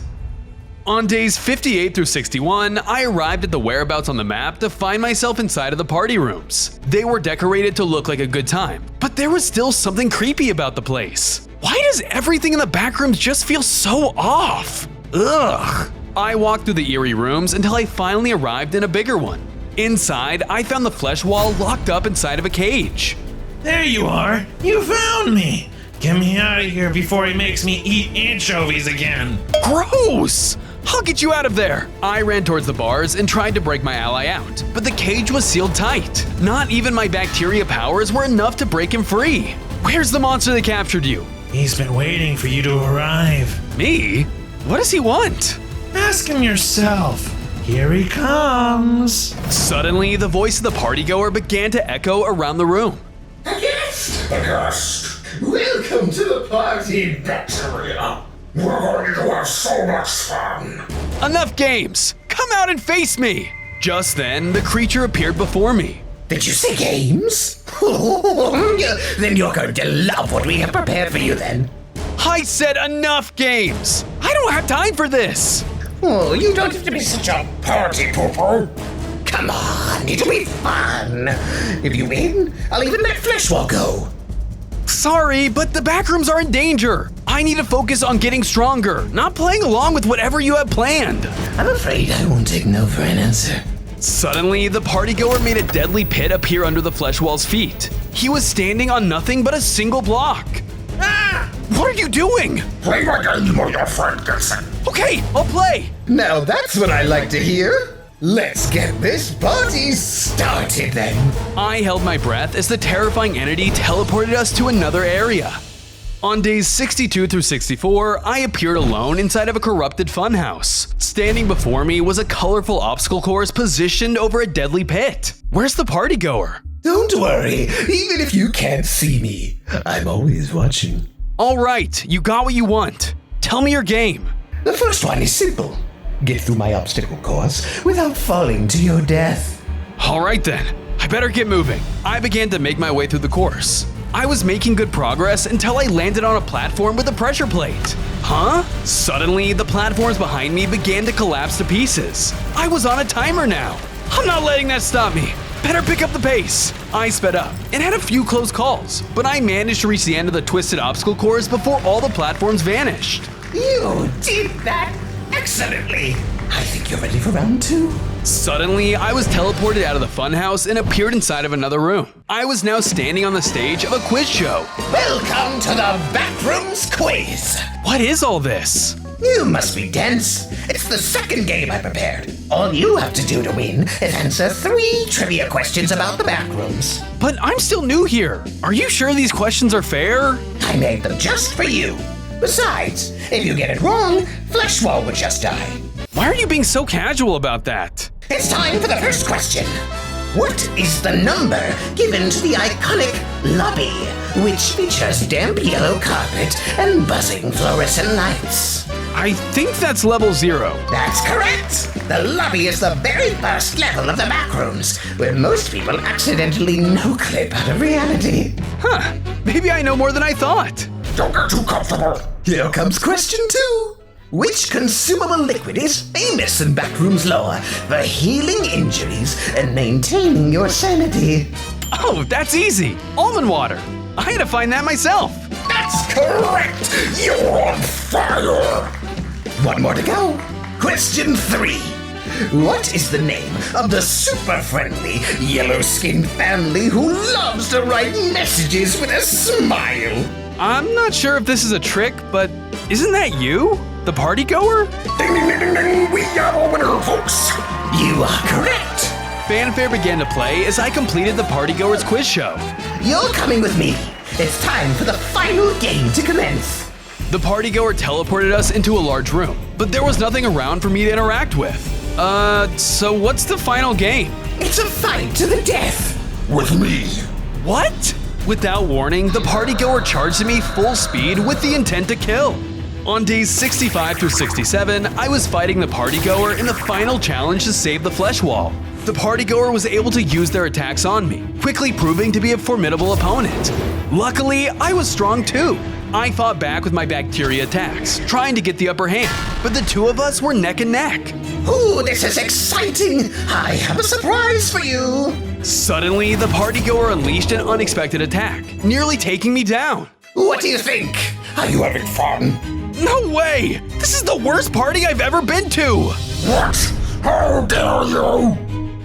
Speaker 1: On days 58 through 61, I arrived at the whereabouts on the map to find myself inside of the party rooms. They were decorated to look like a good time, but there was still something creepy about the place. Why does everything in the backrooms just feel so off? Ugh. I walked through the eerie rooms until I finally arrived in a bigger one. Inside, I found the flesh wall locked up inside of a cage.
Speaker 9: There you are! You found me! Get me out of here before he makes me eat anchovies again!
Speaker 1: Gross! I'll get you out of there! I ran towards the bars and tried to break my ally out, but the cage was sealed tight. Not even my bacteria powers were enough to break him free. Where's the monster that captured you?
Speaker 9: He's been waiting for you to arrive.
Speaker 1: Me? What does he want?
Speaker 9: Ask him yourself. Here he comes.
Speaker 1: Suddenly, the voice of the partygoer began to echo around the room.
Speaker 4: A guest! Welcome to the party, bacteria. We're going to have so much fun.
Speaker 1: Enough games! Come out and face me! Just then, the creature appeared before me.
Speaker 10: Did you say games? Then you're going to love what we have prepared for you then.
Speaker 1: I said enough games! I don't have time for this!
Speaker 10: Oh, you don't have to be such a party pooper. Come on, it'll be fun. If you win, I'll even let flesh wall go.
Speaker 1: Sorry, but the backrooms are in danger. I need to focus on getting stronger, not playing along with whatever you have planned.
Speaker 10: I'm afraid I won't take no for an answer.
Speaker 1: Suddenly, the partygoer made a deadly pit appear under the flesh wall's feet. He was standing on nothing but a single block. Ah! What are you doing?
Speaker 4: Play my game or your friend gets it.
Speaker 1: Okay, I'll play.
Speaker 10: Now that's what I like to hear. Let's get this party started then.
Speaker 1: I held my breath as the terrifying entity teleported us to another area. On days 62 through 64, I appeared alone inside of a corrupted funhouse. Standing before me was a colorful obstacle course positioned over a deadly pit. Where's the partygoer?
Speaker 10: Don't worry, even if you can't see me, I'm always watching.
Speaker 1: All right, you got what you want. Tell me your game.
Speaker 10: The first one is simple. Get through my obstacle course without falling to your death.
Speaker 1: All right then, I better get moving. I began to make my way through the course. I was making good progress until I landed on a platform with a pressure plate. Huh? Suddenly, the platforms behind me began to collapse to pieces. I was on a timer now. I'm not letting that stop me. Better pick up the pace. I sped up and had a few close calls, but I managed to reach the end of the twisted obstacle course before all the platforms vanished.
Speaker 10: You did that excellently. I think you're ready for round 2.
Speaker 1: Suddenly, I was teleported out of the funhouse and appeared inside of another room. I was now standing on the stage of a quiz show.
Speaker 10: Welcome to the Backrooms quiz.
Speaker 1: What is all this?
Speaker 10: You must be dense. It's the second game I prepared. All you have to do to win is answer 3 trivia questions about the Backrooms.
Speaker 1: But I'm still new here. Are you sure these questions are fair?
Speaker 10: I made them just for you. Besides, if you get it wrong, Fleshwall would just die.
Speaker 1: Why are you being so casual about that?
Speaker 10: It's time for the first question. What is the number given to the iconic lobby, which features damp yellow carpet and buzzing fluorescent lights?
Speaker 1: I think that's level 0.
Speaker 10: That's correct! The lobby is the very first level of the Backrooms, where most people accidentally no-clip out of reality.
Speaker 1: Huh, maybe I know more than I thought.
Speaker 4: Don't get too comfortable.
Speaker 10: Here comes question 2. Which consumable liquid is famous in Backrooms lore for healing injuries and maintaining your sanity?
Speaker 1: Oh, that's easy. Almond water. I had to find that myself.
Speaker 10: That's correct! You're on fire! One more to go. Question 3. What is the name of the super-friendly, yellow-skinned family who loves to write messages with a smile?
Speaker 1: I'm not sure if this is a trick, but isn't that you? The partygoer?
Speaker 4: Ding, ding, ding, ding, ding. We got a winner, folks.
Speaker 10: You are correct.
Speaker 1: Fanfare began to play as I completed the partygoer's quiz show.
Speaker 10: You're coming with me. It's time for the final game to commence.
Speaker 1: The partygoer teleported us into a large room, but there was nothing around for me to interact with. So what's the final game?
Speaker 10: It's a fight to the death.
Speaker 4: With me.
Speaker 1: What? Without warning, the partygoer charged at me full speed with the intent to kill. On days 65 through 67, I was fighting the partygoer in the final challenge to save the flesh wall. The partygoer was able to use their attacks on me, quickly proving to be a formidable opponent. Luckily, I was strong too. I fought back with my bacteria attacks, trying to get the upper hand, but the two of us were neck and neck.
Speaker 10: Ooh, this is exciting. I have a surprise for you.
Speaker 1: Suddenly, the partygoer unleashed an unexpected attack, nearly taking me down.
Speaker 10: What do you think? Are you having fun?
Speaker 1: No way! This is the worst party I've ever been to!
Speaker 4: What? How dare you?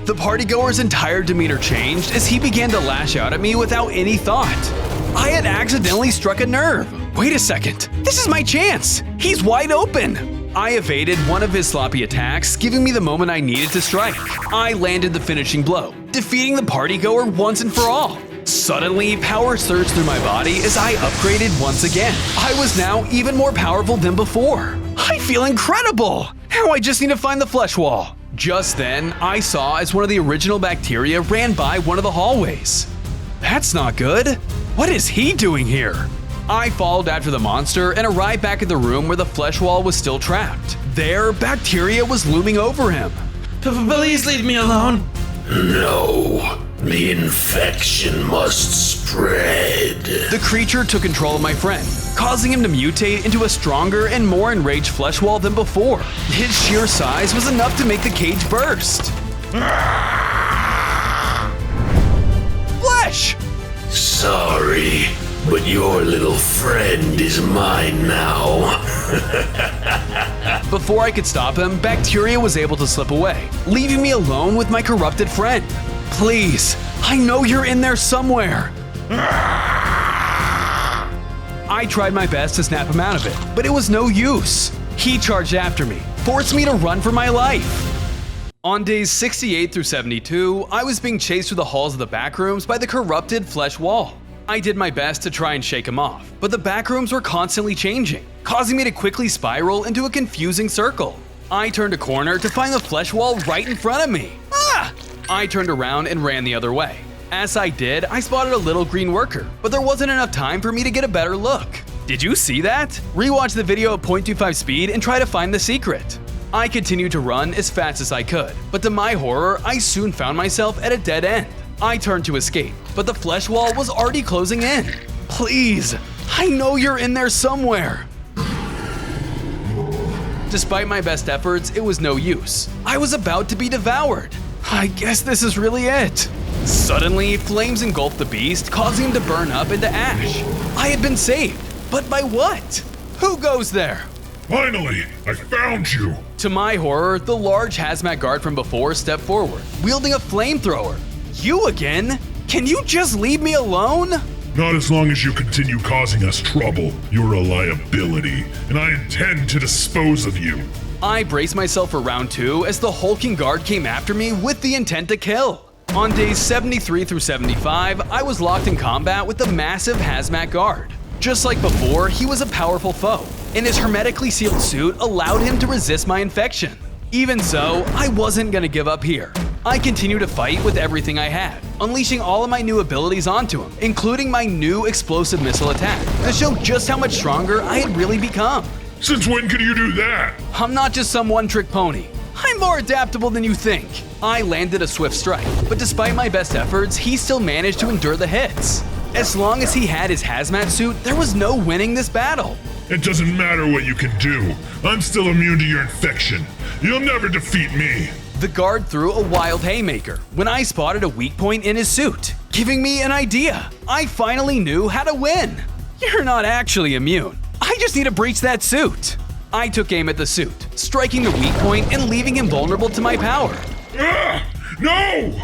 Speaker 1: The partygoer's entire demeanor changed as he began to lash out at me without any thought. I had accidentally struck a nerve. Wait a second, this is my chance! He's wide open! I evaded one of his sloppy attacks, giving me the moment I needed to strike. I landed the finishing blow, defeating the partygoer once and for all. Suddenly, power surged through my body as I upgraded once again. I was now even more powerful than before. I feel incredible! Now I just need to find the flesh wall. Just then, I saw as one of the original bacteria ran by one of the hallways. That's not good. What is he doing here? I followed after the monster and arrived back at the room where the flesh wall was still trapped. There, bacteria was looming over him.
Speaker 9: Please leave me alone.
Speaker 4: No. The infection must spread.
Speaker 1: The creature took control of my friend, causing him to mutate into a stronger and more enraged flesh wall than before. His sheer size was enough to make the cage burst. Flesh!
Speaker 4: Sorry, but your little friend is mine now.
Speaker 1: Before I could stop him, bacteria was able to slip away, leaving me alone with my corrupted friend. Please, I know you're in there somewhere. I tried my best to snap him out of it, but it was no use. He charged after me, forced me to run for my life. On days 68 through 72, I was being chased through the halls of the Backrooms by the corrupted flesh wall. I did my best to try and shake him off, but the Backrooms were constantly changing, causing me to quickly spiral into a confusing circle. I turned a corner to find the flesh wall right in front of me. Ah! I turned around and ran the other way. As I did, I spotted a little green worker, but there wasn't enough time for me to get a better look. Did you see that? Rewatch the video at 0.25 speed and try to find the secret. I continued to run as fast as I could, but to my horror, I soon found myself at a dead end. I turned to escape, but the flesh wall was already closing in. Please, I know you're in there somewhere. Despite my best efforts, it was no use. I was about to be devoured. I guess this is really it. Suddenly, flames engulfed the beast, causing him to burn up into ash. I had been saved, but by what? Who goes there?
Speaker 8: Finally, I found you.
Speaker 1: To my horror, the large hazmat guard from before stepped forward, wielding a flamethrower. You again? Can you just leave me alone?
Speaker 8: Not as long as you continue causing us trouble. You're a liability, and I intend to dispose of you.
Speaker 1: I braced myself for round 2 as the hulking guard came after me with the intent to kill. On days 73 through 75, I was locked in combat with the massive hazmat guard. Just like before, he was a powerful foe, and his hermetically sealed suit allowed him to resist my infection. Even so, I wasn't gonna give up here. I continued to fight with everything I had, unleashing all of my new abilities onto him, including my new explosive missile attack, to show just how much stronger I had really become.
Speaker 8: Since when can you do that?
Speaker 1: I'm not just some one-trick pony. I'm more adaptable than you think. I landed a swift strike, but despite my best efforts, he still managed to endure the hits. As long as he had his hazmat suit, there was no winning this battle.
Speaker 8: It doesn't matter what you can do. I'm still immune to your infection. You'll never defeat me.
Speaker 1: The guard threw a wild haymaker when I spotted a weak point in his suit, giving me an idea. I finally knew how to win. You're not actually immune. I just need to breach that suit. I took aim at the suit, striking the weak point and leaving him vulnerable to my power.
Speaker 8: No!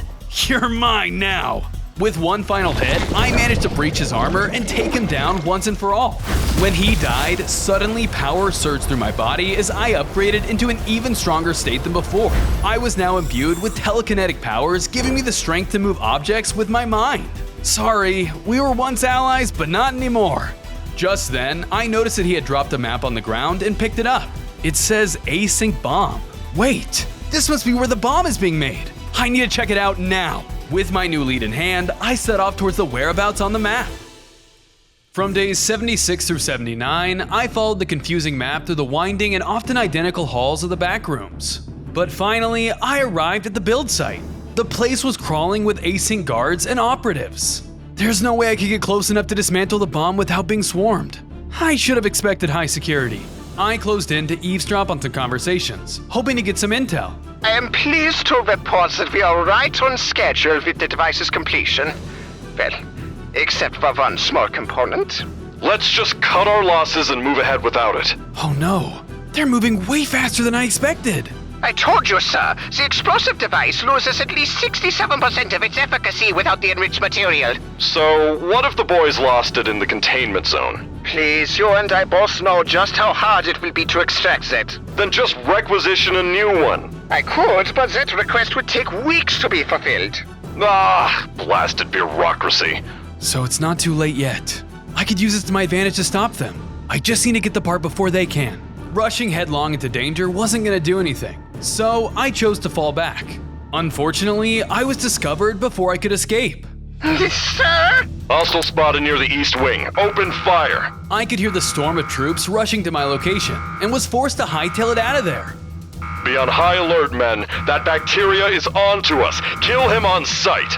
Speaker 1: You're mine now. With one final hit, I managed to breach his armor and take him down once and for all. When he died, suddenly power surged through my body as I upgraded into an even stronger state than before. I was now imbued with telekinetic powers, giving me the strength to move objects with my mind. Sorry, we were once allies, but not anymore. Just then, I noticed that he had dropped a map on the ground and picked it up. It says Async bomb. Wait, this must be where the bomb is being made. I need to check it out now. With my new lead in hand, I set off towards the whereabouts on the map. From days 76 through 79, I followed the confusing map through the winding and often identical halls of the Backrooms. But finally, I arrived at the build site. The place was crawling with async guards and operatives. There's no way I could get close enough to dismantle the bomb without being swarmed. I should have expected high security. I closed in to eavesdrop on some conversations, hoping to get some intel.
Speaker 11: I am pleased to report that we are right on schedule with the device's completion. Well, except for one small component.
Speaker 3: Let's just cut our losses and move ahead without it.
Speaker 1: Oh no, they're moving way faster than I expected.
Speaker 11: I told you, sir, the explosive device loses at least 67% of its efficacy without the enriched material.
Speaker 3: So, what if the boys lost it in the containment zone?
Speaker 11: Please, you and I both know just how hard it will be to extract that.
Speaker 3: Then just requisition a new one.
Speaker 11: I could, but that request would take weeks to be fulfilled.
Speaker 3: Ah, blasted bureaucracy.
Speaker 1: So it's not too late yet. I could use this to my advantage to stop them. I just need to get the part before they can. Rushing headlong into danger wasn't gonna do anything, so I chose to fall back. Unfortunately, I was discovered before I could escape.
Speaker 11: Sir?
Speaker 3: Hostile spotted near the east wing. Open fire.
Speaker 1: I could hear the storm of troops rushing to my location and was forced to hightail it out of there.
Speaker 3: Be on high alert, men. That bacteria is on to us. Kill him on sight.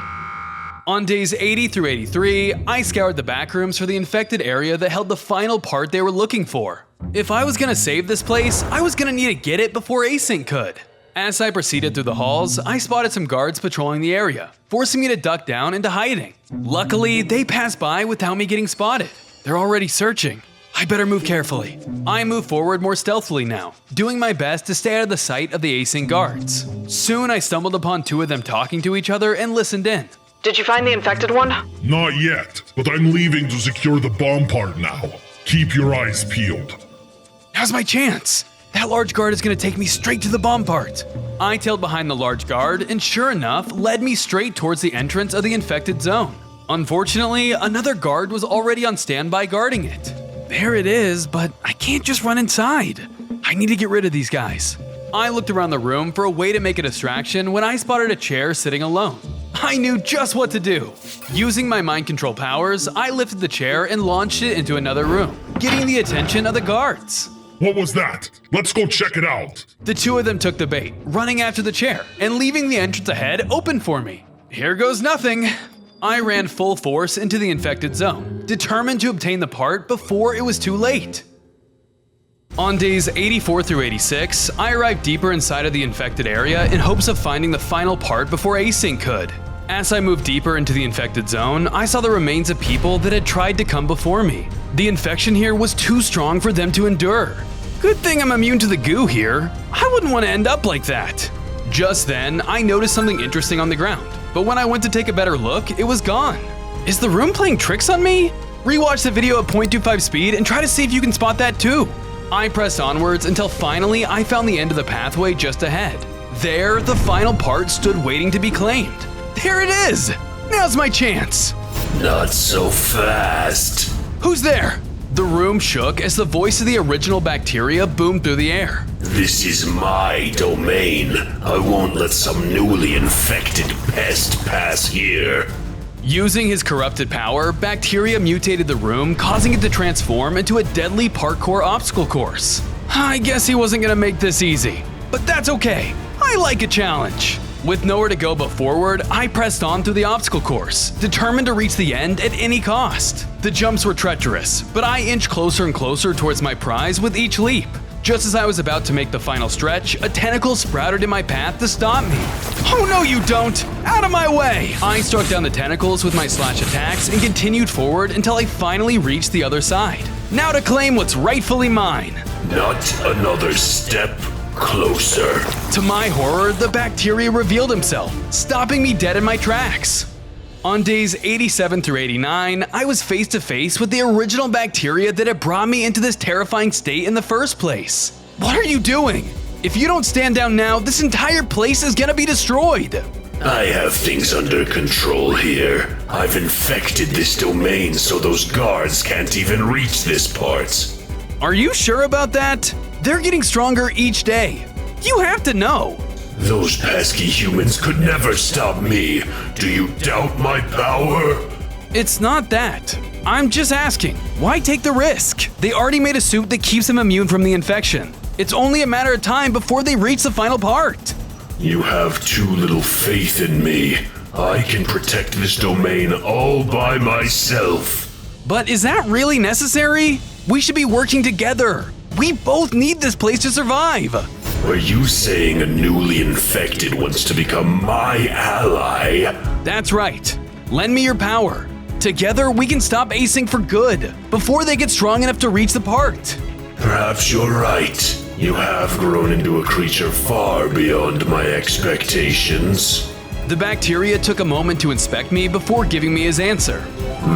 Speaker 1: On days 80 through 83, I scoured the backrooms for the infected area that held the final part they were looking for. If I was gonna save this place, I was gonna need to get it before Async could. As I proceeded through the halls, I spotted some guards patrolling the area, forcing me to duck down into hiding. Luckily, they passed by without me getting spotted. They're already searching. I better move carefully. I move forward more stealthily now, doing my best to stay out of the sight of the Async guards. Soon I stumbled upon two of them talking to each other and listened in.
Speaker 7: Did you find the infected one?
Speaker 8: Not yet, but I'm leaving to secure the bomb part now. Keep your eyes peeled.
Speaker 1: Now's my chance. That large guard is gonna take me straight to the bomb part. I tailed behind the large guard and sure enough, led me straight towards the entrance of the infected zone. Unfortunately, another guard was already on standby guarding it. There it is, but I can't just run inside. I need to get rid of these guys. I looked around the room for a way to make a distraction when I spotted a chair sitting alone. I knew just what to do. Using my mind control powers, I lifted the chair and launched it into another room, getting the attention of the guards.
Speaker 8: What was that? Let's go check it out.
Speaker 1: The two of them took the bait, running after the chair and leaving the entrance ahead open for me. Here goes nothing. I ran full force into the infected zone, determined to obtain the part before it was too late. On days 84 through 86, I arrived deeper inside of the infected area in hopes of finding the final part before Async could. As I moved deeper into the infected zone, I saw the remains of people that had tried to come before me. The infection here was too strong for them to endure. Good thing I'm immune to the goo here. I wouldn't want to end up like that. Just then, I noticed something interesting on the ground, but when I went to take a better look, it was gone. Is the room playing tricks on me? Rewatch the video at 0.25 speed and try to see if you can spot that too. I pressed onwards until finally I found the end of the pathway just ahead. There, the final part stood waiting to be claimed. There it is! Now's my chance!
Speaker 4: Not so fast.
Speaker 1: Who's there? The room shook as the voice of the original bacteria boomed through the air.
Speaker 4: This is my domain. I won't let some newly infected pest pass here.
Speaker 1: Using his corrupted power, bacteria mutated the room, causing it to transform into a deadly parkour obstacle course. I guess he wasn't gonna make this easy, but that's okay. I like a challenge. With nowhere to go but forward, I pressed on through the obstacle course, determined to reach the end at any cost. The jumps were treacherous, but I inched closer and closer towards my prize with each leap. Just as I was about to make the final stretch, a tentacle sprouted in my path to stop me. Oh no you don't! Out of my way! I struck down the tentacles with my slash attacks and continued forward until I finally reached the other side. Now to claim what's rightfully mine.
Speaker 4: Not another step closer.
Speaker 1: To my horror, the bacteria revealed himself, stopping me dead in my tracks. On days 87 through 89, I was face to face with the original bacteria that had brought me into this terrifying state in the first place. What are you doing? If you don't stand down now, this entire place is gonna be destroyed.
Speaker 4: I have things under control here. I've infected this domain so those guards can't even reach this part.
Speaker 1: Are you sure about that? They're getting stronger each day. You have to know.
Speaker 4: Those pesky humans could never stop me. Do you doubt my power?
Speaker 1: It's not that. I'm just asking, why take the risk? They already made a suit that keeps them immune from the infection. It's only a matter of time before they reach the final part.
Speaker 4: You have too little faith in me. I can protect this domain all by myself.
Speaker 1: But is that really necessary? We should be working together. We both need this place to survive.
Speaker 4: Are you saying a newly infected wants to become my ally?
Speaker 1: That's right. Lend me your power. Together, we can stop Async for good, before they get strong enough to reach the part.
Speaker 4: Perhaps you're right. You have grown into a creature far beyond my expectations.
Speaker 1: The bacteria took a moment to inspect me before giving me his answer.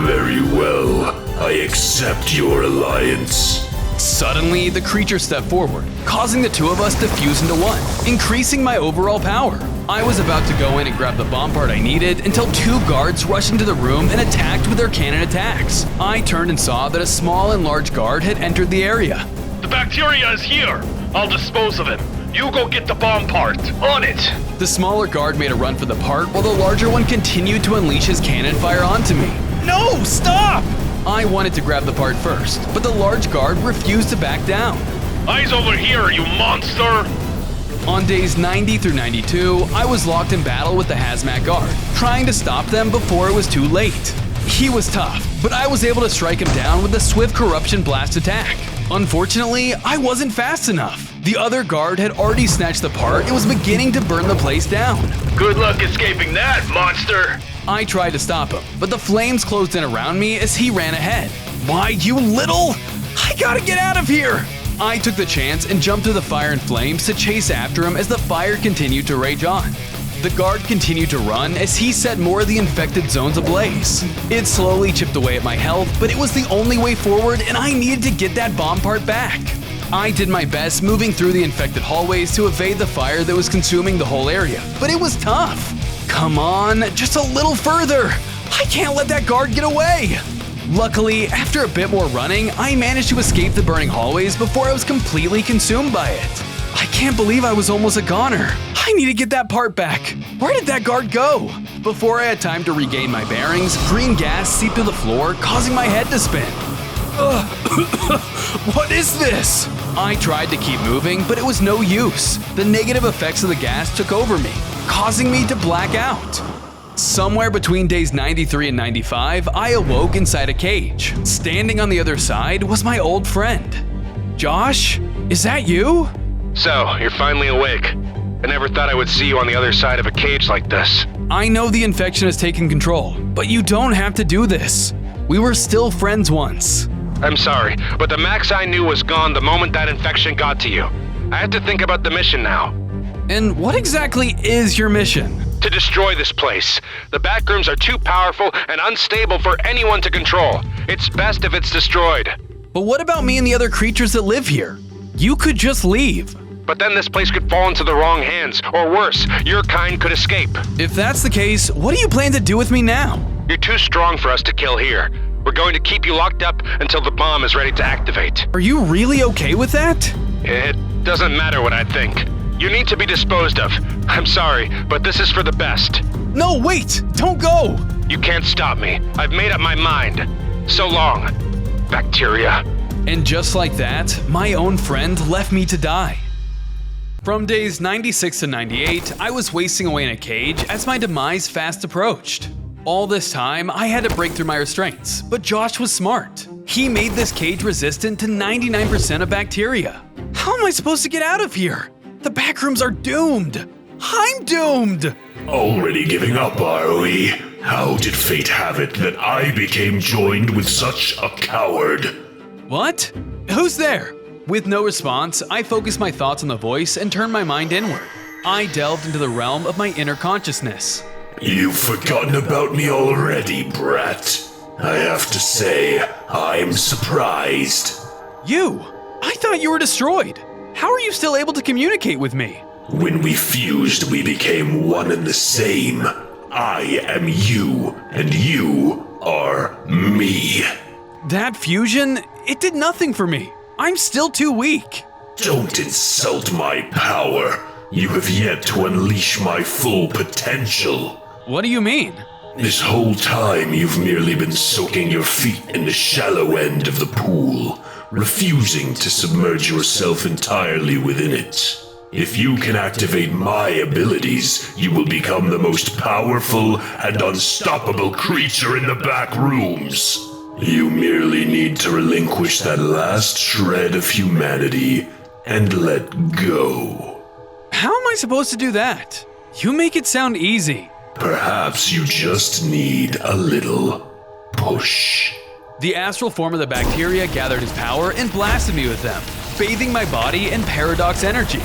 Speaker 4: Very well. I accept your alliance.
Speaker 1: Suddenly, the creature stepped forward, causing the two of us to fuse into one, increasing my overall power. I was about to go in and grab the bomb part I needed until two guards rushed into the room and attacked with their cannon attacks. I turned and saw that a small and large guard had entered the area.
Speaker 2: The bacteria is here. I'll dispose of him. You go get the bomb part. On it.
Speaker 1: The smaller guard made a run for the part while the larger one continued to unleash his cannon fire onto me. No, stop! I wanted to grab the part first, but the large guard refused to back down.
Speaker 2: Eyes over here, you monster!
Speaker 1: On days 90 through 92, I was locked in battle with the hazmat guard, trying to stop them before it was too late. He was tough, but I was able to strike him down with a swift corruption blast attack. Unfortunately, I wasn't fast enough. The other guard had already snatched the part and was beginning to burn the place down.
Speaker 2: Good luck escaping that, monster!
Speaker 1: I tried to stop him, but the flames closed in around me as he ran ahead. Why, you little... I gotta get out of here! I took the chance and jumped through the fire and flames to chase after him as the fire continued to rage on. The guard continued to run as he set more of the infected zones ablaze. It slowly chipped away at my health, but it was the only way forward and I needed to get that bomb part back. I did my best moving through the infected hallways to evade the fire that was consuming the whole area, but it was tough. Come on, just a little further. I can't let that guard get away. Luckily, after a bit more running, I managed to escape the burning hallways before I was completely consumed by it. I can't believe I was almost a goner. I need to get that part back. Where did that guard go? Before I had time to regain my bearings, green gas seeped through the floor, causing my head to spin. What is this? I tried to keep moving, but it was no use. The negative effects of the gas took over me, causing me to black out. Somewhere between days 93 and 95, I awoke inside a cage. Standing on the other side was my old friend. Josh, is that you?
Speaker 2: So, you're finally awake. I never thought I would see you on the other side of a cage like this.
Speaker 1: I know the infection has taken control, but you don't have to do this. We were still friends once.
Speaker 2: I'm sorry, but the Max I knew was gone the moment that infection got to you. I have to think about the mission now.
Speaker 1: And what exactly is your mission?
Speaker 2: To destroy this place. The Backrooms are too powerful and unstable for anyone to control. It's best if it's destroyed.
Speaker 1: But what about me and the other creatures that live here? You could just leave.
Speaker 2: But then this place could fall into the wrong hands, or worse, your kind could escape.
Speaker 1: If that's the case, what do you plan to do with me now?
Speaker 2: You're too strong for us to kill here. We're going to keep you locked up until the bomb is ready to activate.
Speaker 1: Are you really okay with that?
Speaker 2: It doesn't matter what I think. You need to be disposed of. I'm sorry, but this is for the best.
Speaker 1: No, wait! Don't go!
Speaker 2: You can't stop me. I've made up my mind. So long, bacteria.
Speaker 1: And just like that, my own friend left me to die. From days 96 to 98, I was wasting away in a cage as my demise fast approached. All this time, I had to break through my restraints, but Josh was smart. He made this cage resistant to 99% of bacteria. How am I supposed to get out of here? The Backrooms are doomed. I'm doomed.
Speaker 4: Already giving up, are we? How did fate have it that I became joined with such a coward?
Speaker 1: What? Who's there? With no response, I focused my thoughts on the voice and turned my mind inward. I delved into the realm of my inner consciousness.
Speaker 4: You've forgotten about me already, brat. I have to say, I'm surprised.
Speaker 1: You? I thought you were destroyed. How are you still able to communicate with me?
Speaker 4: When we fused, we became one and the same. I am you, and you are me.
Speaker 1: That fusion, it did nothing for me. I'm still too weak.
Speaker 4: Don't insult my power. You have yet to unleash my full potential.
Speaker 1: What do you mean?
Speaker 4: This whole time, you've merely been soaking your feet in the shallow end of the pool, refusing to submerge yourself entirely within it. If you can activate my abilities, you will become the most powerful and unstoppable creature in the Backrooms. You merely need to relinquish that last shred of humanity and let go.
Speaker 1: How am I supposed to do that? You make it sound easy.
Speaker 4: Perhaps you just need a little push.
Speaker 1: The astral form of the bacteria gathered his power and blasted me with them, bathing my body in paradox energy.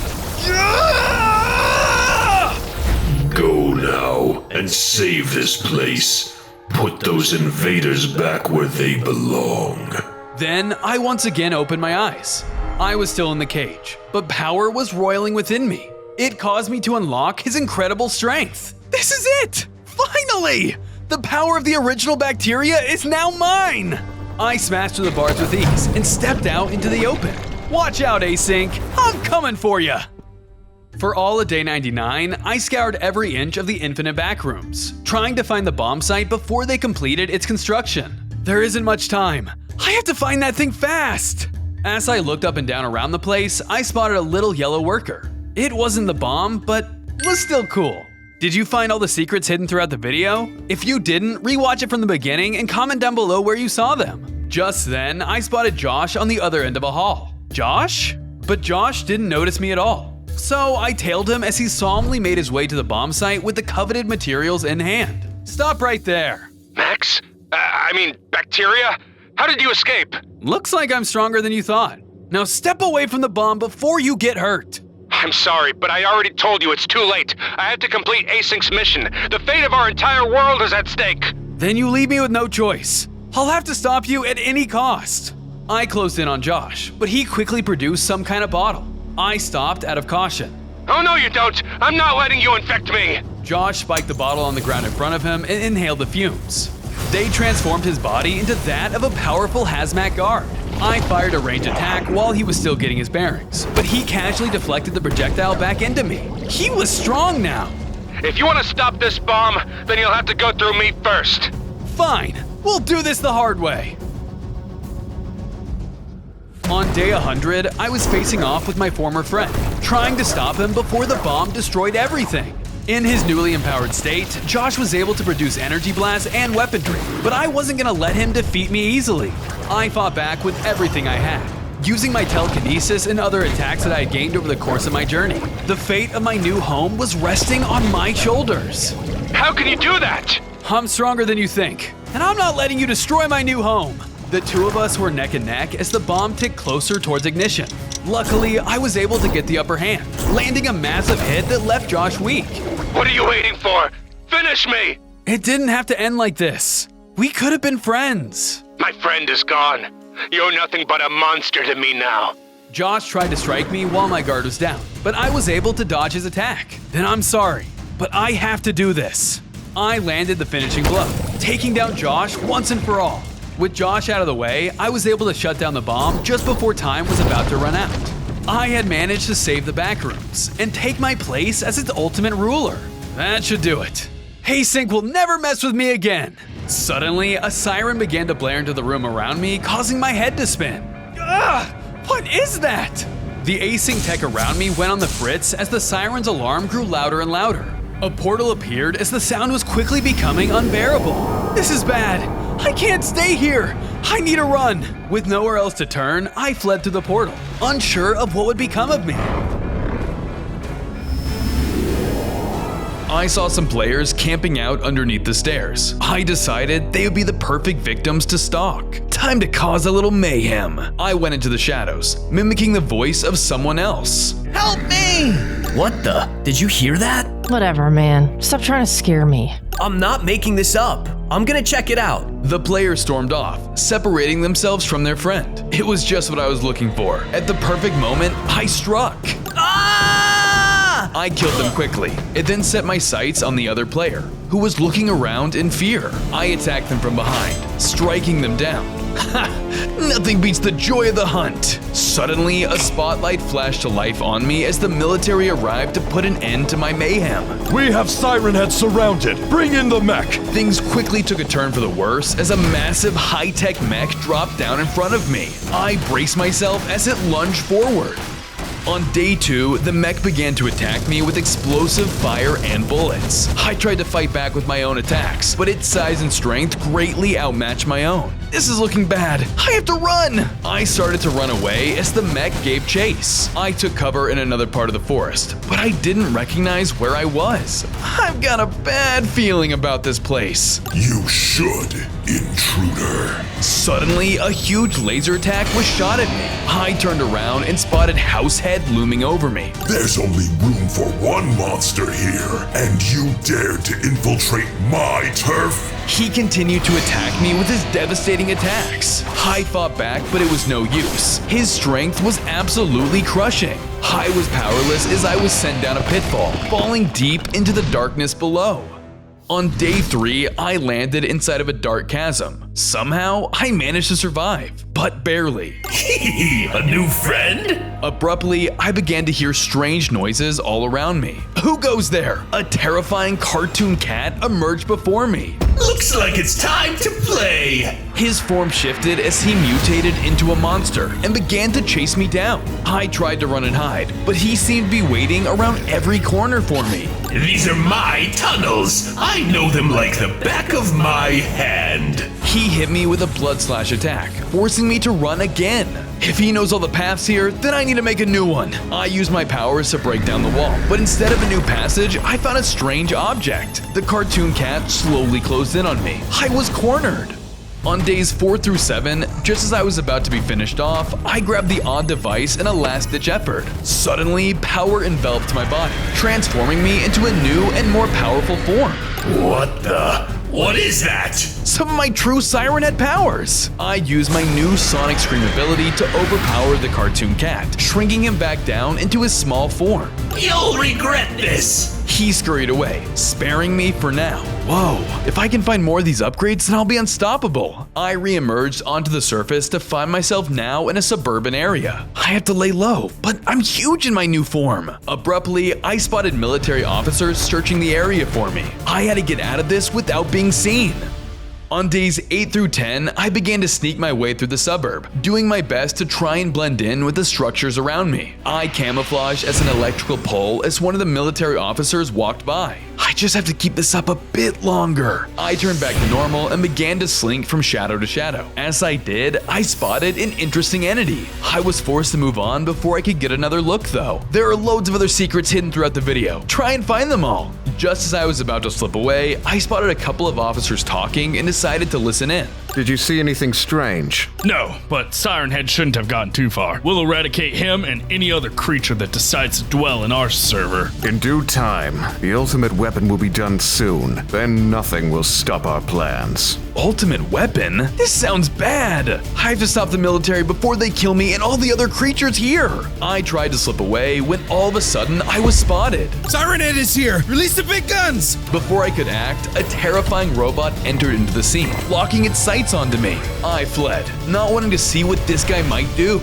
Speaker 4: Go now and save this place. Put those invaders back where they belong.
Speaker 1: Then I once again opened my eyes. I was still in the cage, but power was roiling within me. It caused me to unlock his incredible strength. This is it! Finally! The power of the original bacteria is now mine! I smashed through the bars with ease and stepped out into the open. Watch out, Async! I'm coming for ya! For all of day 99, I scoured every inch of the infinite backrooms, trying to find the bomb site before they completed its construction. There isn't much time. I have to find that thing fast! As I looked up and down around the place, I spotted a little yellow worker. It wasn't the bomb, but was still cool. Did you find all the secrets hidden throughout the video? If you didn't, rewatch it from the beginning and comment down below where you saw them. Just then, I spotted Josh on the other end of a hall. Josh? But Josh didn't notice me at all. So I tailed him as he solemnly made his way to the bomb site with the coveted materials in hand. Stop right there.
Speaker 2: Max? Bacteria? How did you escape?
Speaker 1: Looks like I'm stronger than you thought. Now step away from the bomb before you get hurt.
Speaker 2: I'm sorry, but I already told you it's too late. I have to complete Async's mission. The fate of our entire world is at stake.
Speaker 1: Then you leave me with no choice. I'll have to stop you at any cost. I closed in on Josh, but he quickly produced some kind of bottle. I stopped out of caution.
Speaker 2: Oh no you don't! I'm not letting you infect me!
Speaker 1: Josh spiked the bottle on the ground in front of him and inhaled the fumes. They transformed his body into that of a powerful hazmat guard. I fired a ranged attack while he was still getting his bearings, but he casually deflected the projectile back into me. He was strong now.
Speaker 2: If you want to stop this bomb, then you'll have to go through me first.
Speaker 1: Fine, we'll do this the hard way. On day 100, I was facing off with my former friend, trying to stop him before the bomb destroyed everything. In his newly empowered state, Josh was able to produce energy blasts and weaponry, but I wasn't gonna let him defeat me easily. I fought back with everything I had, using my telekinesis and other attacks that I had gained over the course of my journey. The fate of my new home was resting on my shoulders.
Speaker 2: How can you do that?
Speaker 1: I'm stronger than you think, and I'm not letting you destroy my new home. The two of us were neck and neck as the bomb ticked closer towards ignition. Luckily, I was able to get the upper hand, landing a massive hit that left Josh weak.
Speaker 2: What are you waiting for? Finish me!
Speaker 1: It didn't have to end like this. We could have been friends.
Speaker 2: My friend is gone. You're nothing but a monster to me now.
Speaker 1: Josh tried to strike me while my guard was down, but I was able to dodge his attack. Then I'm sorry, but I have to do this. I landed the finishing blow, taking down Josh once and for all. With Josh out of the way, I was able to shut down the bomb just before time was about to run out. I had managed to save the Backrooms and take my place as its ultimate ruler. That should do it. Async will never mess with me again. Suddenly, a siren began to blare into the room around me, causing my head to spin. Ugh! What is that? The Async tech around me went on the fritz as the siren's alarm grew louder and louder. A portal appeared as the sound was quickly becoming unbearable. This is bad. I can't stay here! I need to run! With nowhere else to turn, I fled through the portal, unsure of what would become of me. I saw some players camping out underneath the stairs. I decided they would be the perfect victims to stalk. Time to cause a little mayhem. I went into the shadows, mimicking the voice of someone else.
Speaker 12: Help me!
Speaker 13: What the? Did you hear that?
Speaker 14: Whatever, man. Stop trying to scare me.
Speaker 13: I'm not making this up. I'm gonna check it out.
Speaker 1: The players stormed off, separating themselves from their friend. It was just what I was looking for. At the perfect moment, I struck.
Speaker 13: Ah!
Speaker 1: I killed them quickly. It then set my sights on the other player, who was looking around in fear. I attacked them from behind, striking them down. Ha! Nothing beats the joy of the hunt! Suddenly, a spotlight flashed to life on me as the military arrived to put an end to my mayhem.
Speaker 3: We have Siren Head surrounded. Bring in the mech.
Speaker 1: Things quickly took a turn for the worse as a massive high-tech mech dropped down in front of me. I braced myself as it lunged forward. On day 2, the mech began to attack me with explosive fire and bullets. I tried to fight back with my own attacks, but its size and strength greatly outmatched my own. This is looking bad. I have to run! I started to run away as the mech gave chase. I took cover in another part of the forest, but I didn't recognize where I was. I've got a bad feeling about this place.
Speaker 8: You should, intruder.
Speaker 1: Suddenly, a huge laser attack was shot at me. I turned around and spotted Househead looming over me.
Speaker 8: There's only room for one monster here, and you dared to infiltrate my turf?
Speaker 1: He continued to attack me with his devastating attacks. I fought back, but it was no use. His strength was absolutely crushing. I was powerless as I was sent down a pitfall, falling deep into the darkness below. On day 3, I landed inside of a dark chasm. Somehow, I managed to survive, but barely.
Speaker 4: A new friend?
Speaker 1: Abruptly, I began to hear strange noises all around me. Who goes there? A terrifying cartoon cat emerged before me.
Speaker 4: Looks like it's time to play!
Speaker 1: His form shifted as he mutated into a monster and began to chase me down. I tried to run and hide, but he seemed to be waiting around every corner for me.
Speaker 4: These are my tunnels! I know them like the back of my hand!
Speaker 1: He hit me with a blood slash attack, forcing me to run again. If he knows all the paths here, then I need to make a new one. I used my powers to break down the wall, but instead of a new passage, I found a strange object. The cartoon cat slowly closed in on me. I was cornered. On days 4 through 7, just as I was about to be finished off, I grabbed the odd device in a last-ditch effort. Suddenly, power enveloped my body, transforming me into a new and more powerful form.
Speaker 4: What is that?
Speaker 1: Some of my true Siren Head powers! I used my new Sonic Scream ability to overpower the cartoon cat, shrinking him back down into his small form.
Speaker 4: You'll regret this!
Speaker 1: He scurried away, sparing me for now. Whoa, if I can find more of these upgrades, then I'll be unstoppable. I re-emerged onto the surface to find myself now in a suburban area. I have to lay low, but I'm huge in my new form. Abruptly, I spotted military officers searching the area for me. I had to get out of this without being seen. On days 8 through 10, I began to sneak my way through the suburb, doing my best to try and blend in with the structures around me. I camouflaged as an electrical pole as one of the military officers walked by. I just have to keep this up a bit longer. I turned back to normal and began to slink from shadow to shadow. As I did, I spotted an interesting entity. I was forced to move on before I could get another look though. There are loads of other secrets hidden throughout the video. Try and find them all. Just as I was about to slip away, I spotted a couple of officers talking and decided to listen in.
Speaker 12: Did you see anything strange?
Speaker 15: No, but Siren Head shouldn't have gotten too far. We'll eradicate him and any other creature that decides to dwell in our server.
Speaker 12: In due time, the ultimate weapon will be done soon. Then nothing will stop our plans.
Speaker 1: Ultimate weapon? This sounds bad. I have to stop the military before they kill me and all the other creatures here. I tried to slip away when all of a sudden I was spotted.
Speaker 5: Siren Head is here! Release the big guns!
Speaker 1: Before I could act, a terrifying robot entered into the scene, locking its sights onto me. I fled, not wanting to see what this guy might do.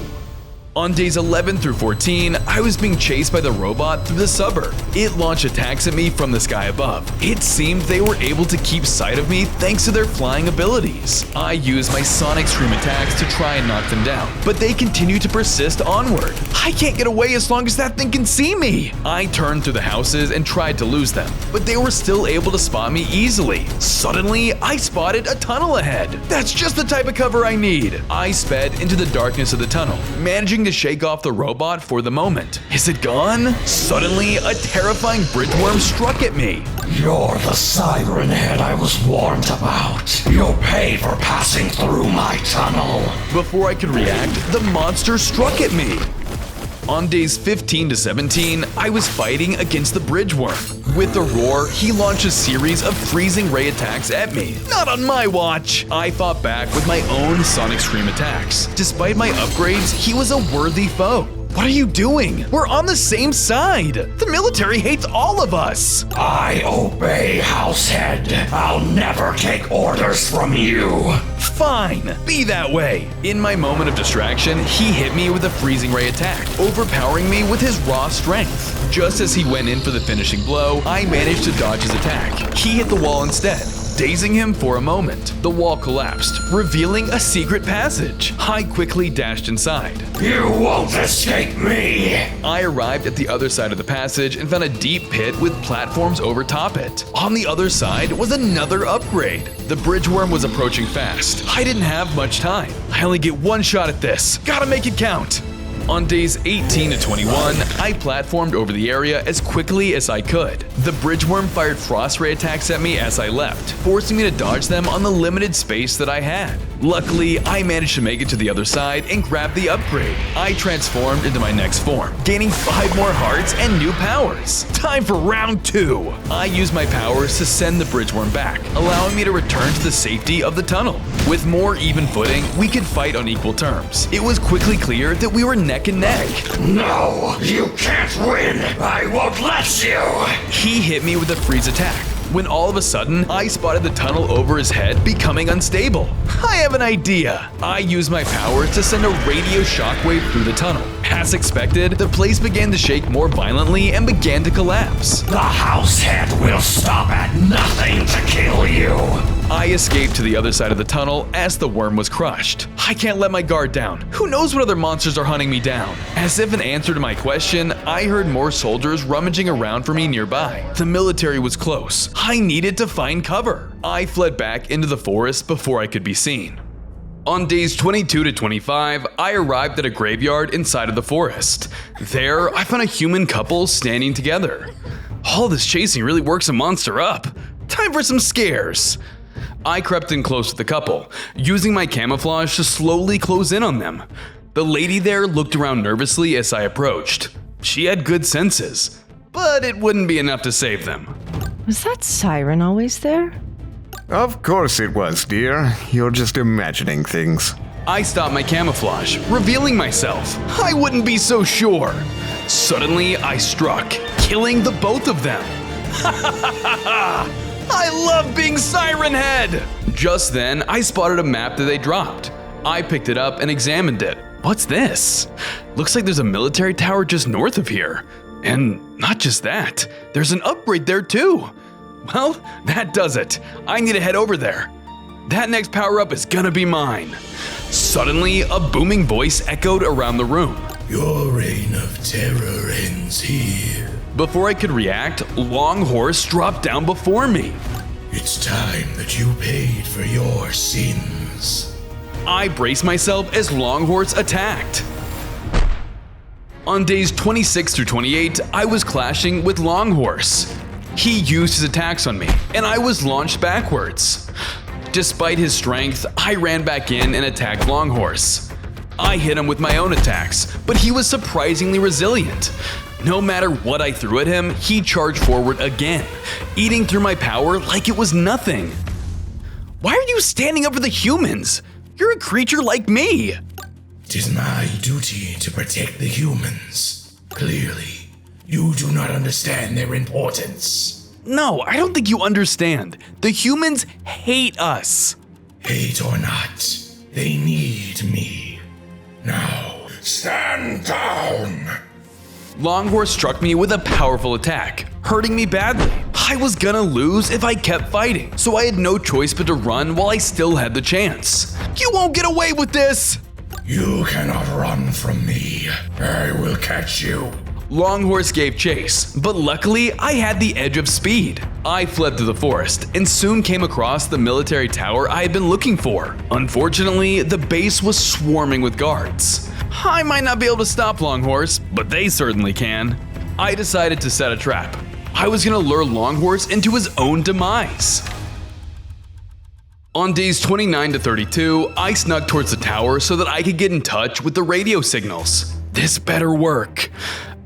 Speaker 1: On days 11 through 14, I was being chased by the robot through the suburb. It launched attacks at me from the sky above. It seemed they were able to keep sight of me thanks to their flying abilities. I used my Sonic Scream attacks to try and knock them down, but they continue to persist onward. I can't get away as long as that thing can see me. I turned through the houses and tried to lose them, but they were still able to spot me easily. Suddenly, I spotted a tunnel ahead. That's just the type of cover I need. I sped into the darkness of the tunnel, managing to shake off the robot for the moment. Is it gone? Suddenly, a terrifying bridge worm struck at me.
Speaker 4: You're the Siren Head I was warned about. You'll pay for passing through my tunnel.
Speaker 1: Before I could react, the monster struck at me. On days 15 to 17, I was fighting against the bridge worm. With a roar, he launched a series of freezing ray attacks at me. Not on my watch! I fought back with my own Sonic Scream attacks. Despite my upgrades, he was a worthy foe. What are you doing? We're on the same side. The military hates all of us.
Speaker 4: I obey, Househead. I'll never take orders from you.
Speaker 1: Fine, be that way. In my moment of distraction, he hit me with a freezing ray attack, overpowering me with his raw strength. Just as he went in for the finishing blow, I managed to dodge his attack. He hit the wall instead, dazing him for a moment. The wall collapsed, revealing a secret passage. I quickly dashed inside.
Speaker 4: You won't escape me!
Speaker 1: I arrived at the other side of the passage and found a deep pit with platforms overtop it. On the other side was another upgrade. The bridge worm was approaching fast. I didn't have much time. I only get one shot at this. Gotta make it count. On days 18 to 21, I platformed over the area as quickly as I could. The bridge worm fired frost ray attacks at me as I left, forcing me to dodge them on the limited space that I had. Luckily, I managed to make it to the other side and grab the upgrade. I transformed into my next form, gaining 5 more hearts and new powers. Time for round 2. I used my powers to send the bridge worm back, allowing me to return to the safety of the tunnel. With more even footing, we could fight on equal terms. It was quickly clear that we were neck and neck.
Speaker 4: No, you can't win. I won't let you.
Speaker 1: He hit me with a freeze attack, when all of a sudden, I spotted the tunnel over his head becoming unstable. I have an idea. I used my powers to send a radio shockwave through the tunnel. As expected, the place began to shake more violently and began to collapse.
Speaker 4: The Househead will stop at nothing to kill you.
Speaker 1: I escaped to the other side of the tunnel as the worm was crushed. I can't let my guard down. Who knows what other monsters are hunting me down? As if in answer to my question, I heard more soldiers rummaging around for me nearby. The military was close. I needed to find cover. I fled back into the forest before I could be seen. On days 22 to 25, I arrived at a graveyard inside of the forest. There, I found a human couple standing together. All this chasing really works a monster up. Time for some scares. I crept in close to the couple, using my camouflage to slowly close in on them. The lady there looked around nervously as I approached. She had good senses, but it wouldn't be enough to save them.
Speaker 14: Was that siren always there?
Speaker 12: Of course it was, dear. You're just imagining things.
Speaker 1: I stopped my camouflage, revealing myself. I wouldn't be so sure. Suddenly, I struck, killing the both of them. Ha ha ha ha ha! I love being Siren Head! Just then, I spotted a map that they dropped. I picked it up and examined it. What's this? Looks like there's a military tower just north of here. And not just that, there's an upgrade there too. Well, that does it. I need to head over there. That next power-up is gonna be mine. Suddenly, a booming voice echoed around the room.
Speaker 4: Your reign of terror ends here.
Speaker 1: Before I could react, Longhorse dropped down before me.
Speaker 4: It's time that you paid for your sins.
Speaker 1: I braced myself as Longhorse attacked. On days 26 through 28, I was clashing with Longhorse. He used his attacks on me, and I was launched backwards. Despite his strength, I ran back in and attacked Longhorse. I hit him with my own attacks, but he was surprisingly resilient. No matter what I threw at him, he charged forward again, eating through my power like it was nothing. Why are you standing up for the humans? You're a creature like me.
Speaker 4: It is my duty to protect the humans. Clearly, you do not understand their importance.
Speaker 1: No, I don't think you understand. The humans hate us.
Speaker 4: Hate or not, they need me. Now, stand down!
Speaker 1: Longhorse struck me with a powerful attack, hurting me badly. I was gonna lose if I kept fighting, so I had no choice but to run while I still had the chance. You won't get away with this!
Speaker 4: You cannot run from me. I will catch you.
Speaker 1: Longhorse gave chase, but luckily I had the edge of speed. I fled through the forest and soon came across the military tower I had been looking for. Unfortunately, the base was swarming with guards. I might not be able to stop Longhorse, but they certainly can. I decided to set a trap. I was gonna lure Longhorse into his own demise. On days 29 to 32, I snuck towards the tower so that I could get in touch with the radio signals. This better work.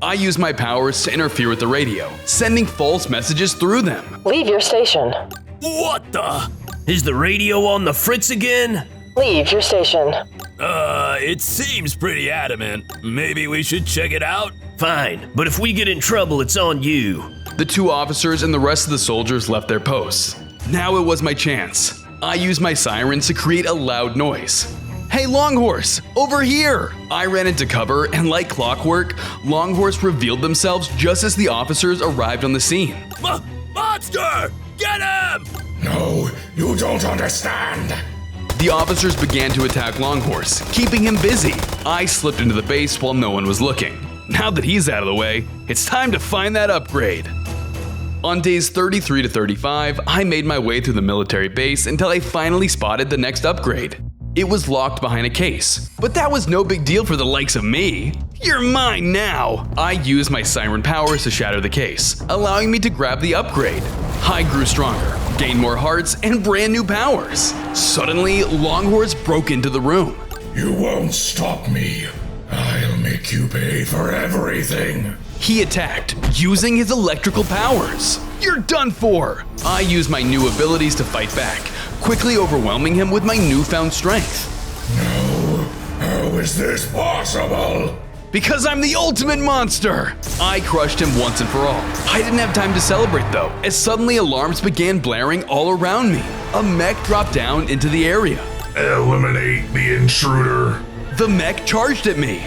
Speaker 1: I used my powers to interfere with the radio, sending false messages through them.
Speaker 14: Leave your station.
Speaker 13: What the? Is the radio on the fritz again?
Speaker 14: Leave your station.
Speaker 5: It seems pretty adamant. Maybe we should check it out?
Speaker 13: Fine, but if we get in trouble, it's on you.
Speaker 1: The 2 officers and the rest of the soldiers left their posts. Now it was my chance. I used my sirens to create a loud noise. Hey Longhorse, over here! I ran into cover and like clockwork, Longhorse revealed themselves just as the officers arrived on the scene.
Speaker 5: Monster! Get him!
Speaker 4: No, you don't understand.
Speaker 1: The officers began to attack Longhorse, keeping him busy. I slipped into the base while no one was looking. Now that he's out of the way, it's time to find that upgrade. On days 33 to 35, I made my way through the military base until I finally spotted the next upgrade. It was locked behind a case, but that was no big deal for the likes of me. You're mine now! I used my siren powers to shatter the case, allowing me to grab the upgrade. I grew stronger, gained more hearts, and brand new powers. Suddenly, Longhorse broke into the room.
Speaker 4: You won't stop me. I'll make you pay for everything.
Speaker 1: He attacked, using his electrical powers. You're done for! I used my new abilities to fight back, quickly overwhelming him with my newfound strength.
Speaker 4: No, how is this possible?
Speaker 1: Because I'm the ultimate monster! I crushed him once and for all. I didn't have time to celebrate though, as suddenly alarms began blaring all around me. A mech dropped down into the area.
Speaker 8: Eliminate the intruder.
Speaker 1: The mech charged at me.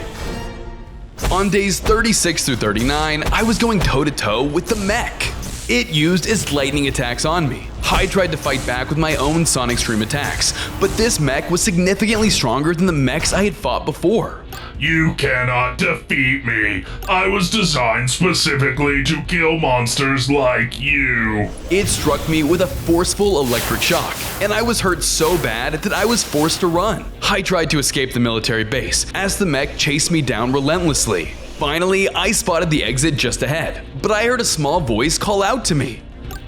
Speaker 1: On days 36 through 39, I was going toe-to-toe with the mech. It used its lightning attacks on me. I tried to fight back with my own Sonic Stream attacks, but this mech was significantly stronger than the mechs I had fought before.
Speaker 8: You cannot defeat me. I was designed specifically to kill monsters like you.
Speaker 1: It struck me with a forceful electric shock, and I was hurt so bad that I was forced to run. I tried to escape the military base as the mech chased me down relentlessly. Finally, I spotted the exit just ahead, but I heard a small voice call out to me.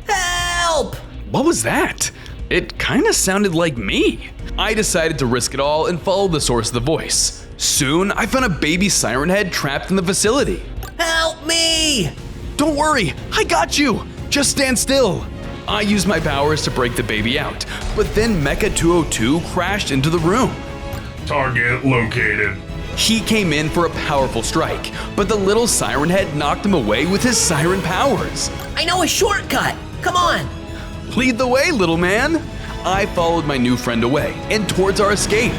Speaker 13: Help!
Speaker 1: What was that? It kinda sounded like me. I decided to risk it all and follow the source of the voice. Soon, I found a baby siren head trapped in the facility.
Speaker 13: Help me!
Speaker 1: Don't worry, I got you! Just stand still. I used my powers to break the baby out, but then Mecha 202 crashed into the room.
Speaker 8: Target located.
Speaker 1: He came in for a powerful strike, but the little siren head knocked him away with his siren powers.
Speaker 13: I know a shortcut! Come on!
Speaker 1: Lead the way, little man! I followed my new friend away and towards our escape.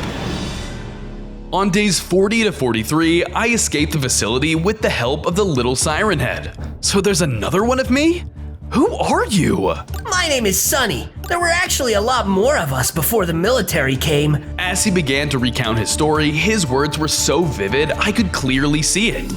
Speaker 1: On days 40 to 43, I escaped the facility with the help of the little siren head. So there's another one of me? Who are you?
Speaker 13: My name is Sunny. There were actually a lot more of us before the military came.
Speaker 1: As he began to recount his story, his words were so vivid I could clearly see it.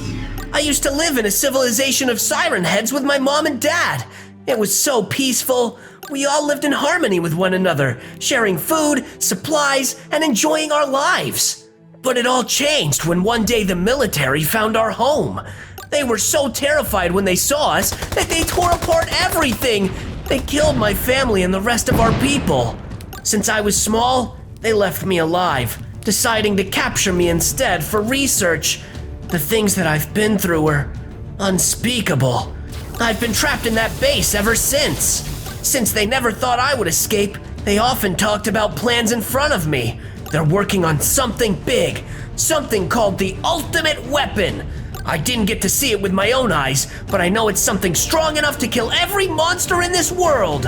Speaker 13: I used to live in a civilization of siren heads with my mom and dad. It was so peaceful. We all lived in harmony with one another, sharing food, supplies, and enjoying our lives. But it all changed when one day the military found our home. They were so terrified when they saw us that they tore apart everything. They killed my family and the rest of our people. Since I was small, they left me alive, deciding to capture me instead for research. The things that I've been through are unspeakable. I've been trapped in that base ever since. Since they never thought I would escape, they often talked about plans in front of me. They're working on something big, something called the ultimate weapon. I didn't get to see it with my own eyes, but I know it's something strong enough to kill every monster in this world.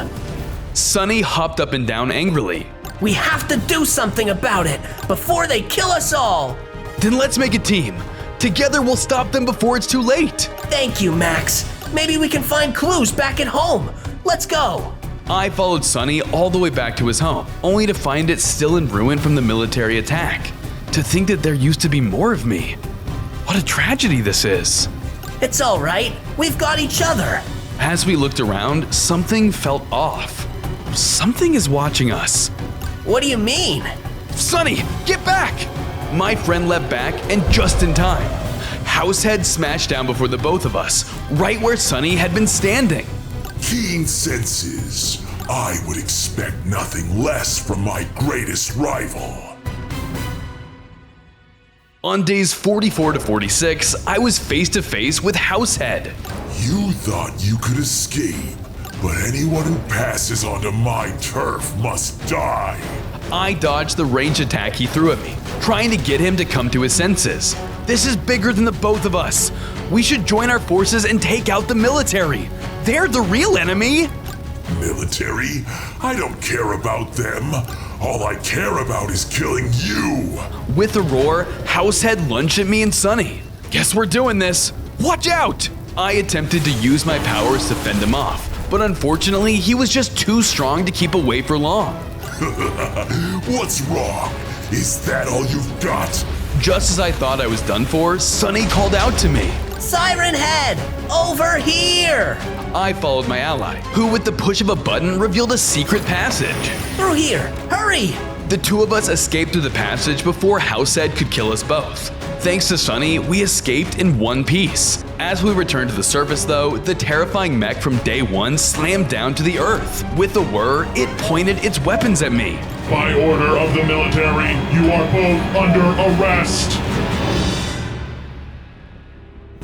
Speaker 1: Sunny hopped up and down angrily.
Speaker 13: We have to do something about it before they kill us all.
Speaker 1: Then let's make a team. Together we'll stop them before it's too late.
Speaker 13: Thank you, Max. Maybe we can find clues back at home. Let's go.
Speaker 1: I followed Sunny all the way back to his home, only to find it still in ruin from the military attack. To think that there used to be more of me. What a tragedy this is.
Speaker 13: It's all right. We've got each other.
Speaker 1: As we looked around, something felt off. Something is watching us.
Speaker 13: What do you mean?
Speaker 1: Sunny, get back! My friend leapt back, and just in time. Househead smashed down before the both of us, right where Sunny had been standing.
Speaker 16: Keen senses. I would expect nothing less from my greatest rival.
Speaker 1: On days 44 to 46, I was face to face with Househead.
Speaker 16: You thought you could escape, but anyone who passes onto my turf must die.
Speaker 1: I dodged the ranged attack he threw at me, trying to get him to come to his senses. This is bigger than the both of us. We should join our forces and take out the military. They're the real enemy.
Speaker 16: Military? I don't care about them. All I care about is killing you.
Speaker 1: With a roar, Househead lunged at me and Sunny. Guess we're doing this. Watch out! I attempted to use my powers to fend him off, but unfortunately, he was just too strong to keep away for long.
Speaker 16: What's wrong? Is that all you've got?
Speaker 1: Just as I thought I was done for, Sunny called out to me.
Speaker 13: Siren Head, over here!
Speaker 1: I followed my ally, who with the push of a button revealed a secret passage.
Speaker 13: Through here, hurry!
Speaker 1: The two of us escaped through the passage before Househead could kill us both. Thanks to Sunny, we escaped in one piece. As we returned to the surface though, the terrifying mech from day one slammed down to the earth. With a whir, it pointed its weapons at me.
Speaker 8: By order of the military, you are both under arrest.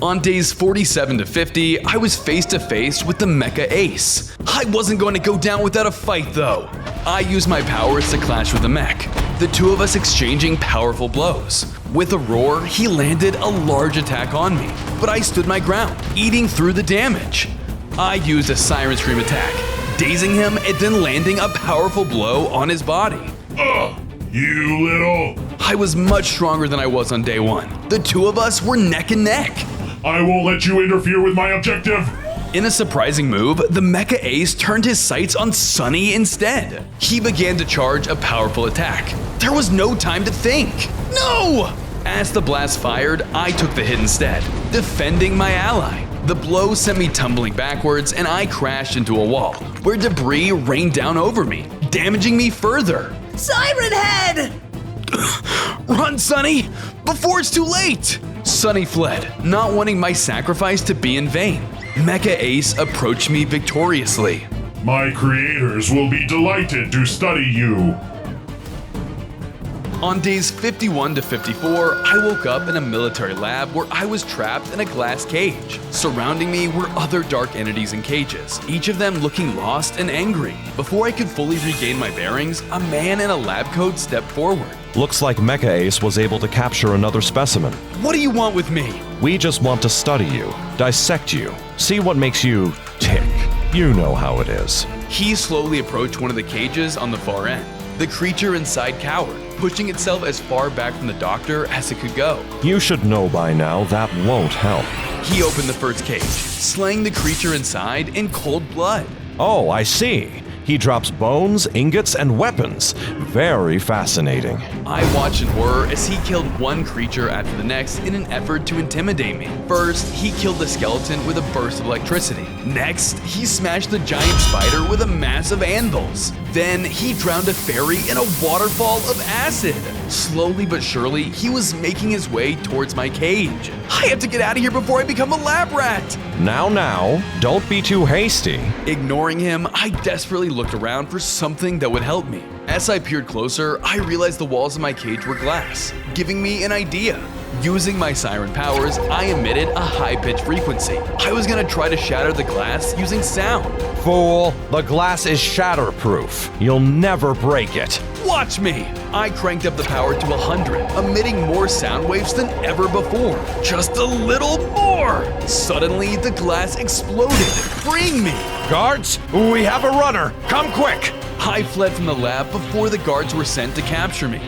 Speaker 1: On days 47 to 50, I was face to face with the Mecha Ace. I wasn't going to go down without a fight though. I used my powers to clash with the mech, the two of us exchanging powerful blows. With a roar, he landed a large attack on me, but I stood my ground, eating through the damage. I used a Siren Scream attack, dazing him and then landing a powerful blow on his body.
Speaker 8: You little...
Speaker 1: I was much stronger than I was on day one. The two of us were neck and neck.
Speaker 8: I won't let you interfere with my objective.
Speaker 1: In a surprising move, the Mecha Ace turned his sights on Sunny instead. He began to charge a powerful attack. There was no time to think. No! As the blast fired, I took the hit instead, defending my ally. The blow sent me tumbling backwards and I crashed into a wall, where debris rained down over me, damaging me further.
Speaker 13: Siren Head!
Speaker 1: Run, Sunny, before it's too late! Sunny fled, not wanting my sacrifice to be in vain. Mecha Ace approached me victoriously.
Speaker 8: My creators will be delighted to study you.
Speaker 1: On days 51 to 54, I woke up in a military lab where I was trapped in a glass cage. Surrounding me were other dark entities in cages, each of them looking lost and angry. Before I could fully regain my bearings, a man in a lab coat stepped forward.
Speaker 17: Looks like Mecha Ace was able to capture another specimen.
Speaker 1: What do you want with me?
Speaker 17: We just want to study you, dissect you, see what makes you tick. You know how it is.
Speaker 1: He slowly approached one of the cages on the far end. The creature inside cowered, pushing itself as far back from the doctor as it could go.
Speaker 17: You should know by now that won't help.
Speaker 1: He opened the first cage, slaying the creature inside in cold blood.
Speaker 17: Oh, I see. He drops bones, ingots, and weapons. Very fascinating.
Speaker 1: I watched in horror as he killed one creature after the next in an effort to intimidate me. First, he killed the skeleton with a burst of electricity. Next, he smashed the giant spider with a mass of anvils. Then, he drowned a fairy in a waterfall of acid. Slowly but surely, he was making his way towards my cage. I have to get out of here before I become a lab rat.
Speaker 17: Now, don't be too hasty.
Speaker 1: Ignoring him, I desperately looked around for something that would help me. As I peered closer, I realized the walls of my cage were glass, giving me an idea. Using my siren powers, I emitted a high-pitched frequency. I was gonna try to shatter the glass using sound.
Speaker 17: Fool, the glass is shatterproof. You'll never break it.
Speaker 1: Watch me! I cranked up the power to 100, emitting more sound waves than ever before. Just a little more! Suddenly, the glass exploded, freeing me.
Speaker 17: Guards, we have a runner. Come quick!
Speaker 1: I fled from the lab before the guards were sent to capture me.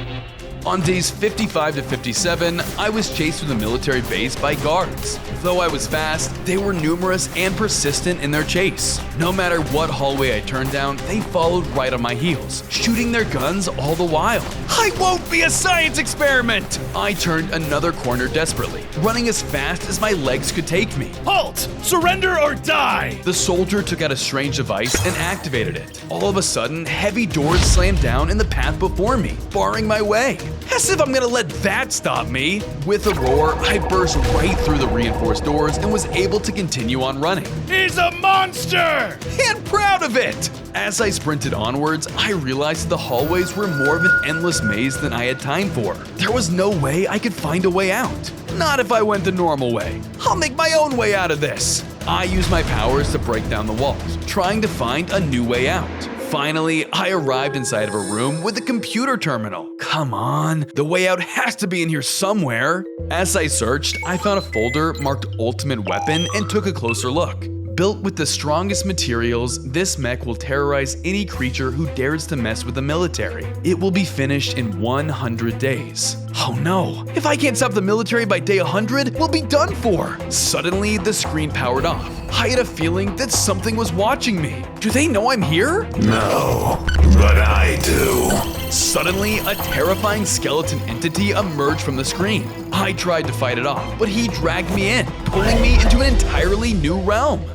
Speaker 1: On days 55 to 57, I was chased through the military base by guards. Though I was fast, they were numerous and persistent in their chase. No matter what hallway I turned down, they followed right on my heels, shooting their guns all the while. I won't be a science experiment! I turned another corner desperately, running as fast as my legs could take me.
Speaker 15: Halt! Surrender or die!
Speaker 1: The soldier took out a strange device and activated it. All of a sudden, heavy doors slammed down in the path before me, barring my way. As if I'm gonna let that stop me! With a roar, I burst right through the reinforced doors and was able to continue on running.
Speaker 15: He's a monster!
Speaker 1: And proud of it! As I sprinted onwards, I realized the hallways were more of an endless maze than I had time for. There was no way I could find a way out. Not if I went the normal way. I'll make my own way out of this. I used my powers to break down the walls, trying to find a new way out. Finally, I arrived inside of a room with a computer terminal. Come on, the way out has to be in here somewhere. As I searched, I found a folder marked Ultimate Weapon and took a closer look. Built with the strongest materials, this mech will terrorize any creature who dares to mess with the military. It will be finished in 100 days. Oh no, if I can't stop the military by day 100, we'll be done for. Suddenly, the screen powered off. I had a feeling that something was watching me. Do they know I'm here?
Speaker 4: No, but I do.
Speaker 1: Suddenly, a terrifying skeleton entity emerged from the screen. I tried to fight it off, but he dragged me in, pulling me into an entirely new realm.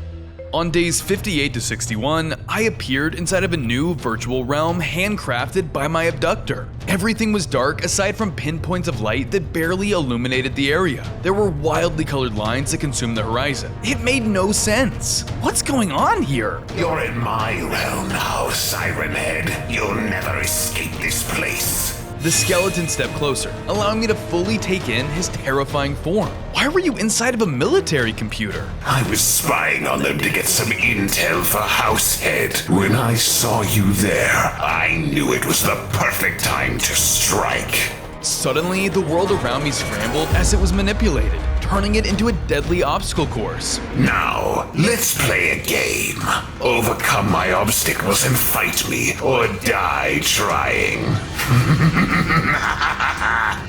Speaker 1: On days 58 to 61, I appeared inside of a new virtual realm handcrafted by my abductor. Everything was dark aside from pinpoints of light that barely illuminated the area. There were wildly colored lines that consumed the horizon. It made no sense. What's going on here?
Speaker 4: You're in my realm now, Siren Head. You'll never escape this place.
Speaker 1: The skeleton stepped closer, allowing me to fully take in his terrifying form. Why were you inside of a military computer?
Speaker 4: I was spying on them to get some intel for Househead. When I saw you there, I knew it was the perfect time to strike.
Speaker 1: Suddenly, the world around me scrambled as it was manipulated, turning it into a deadly obstacle course.
Speaker 4: Now, let's play a game. Overcome my obstacles and fight me, or die trying.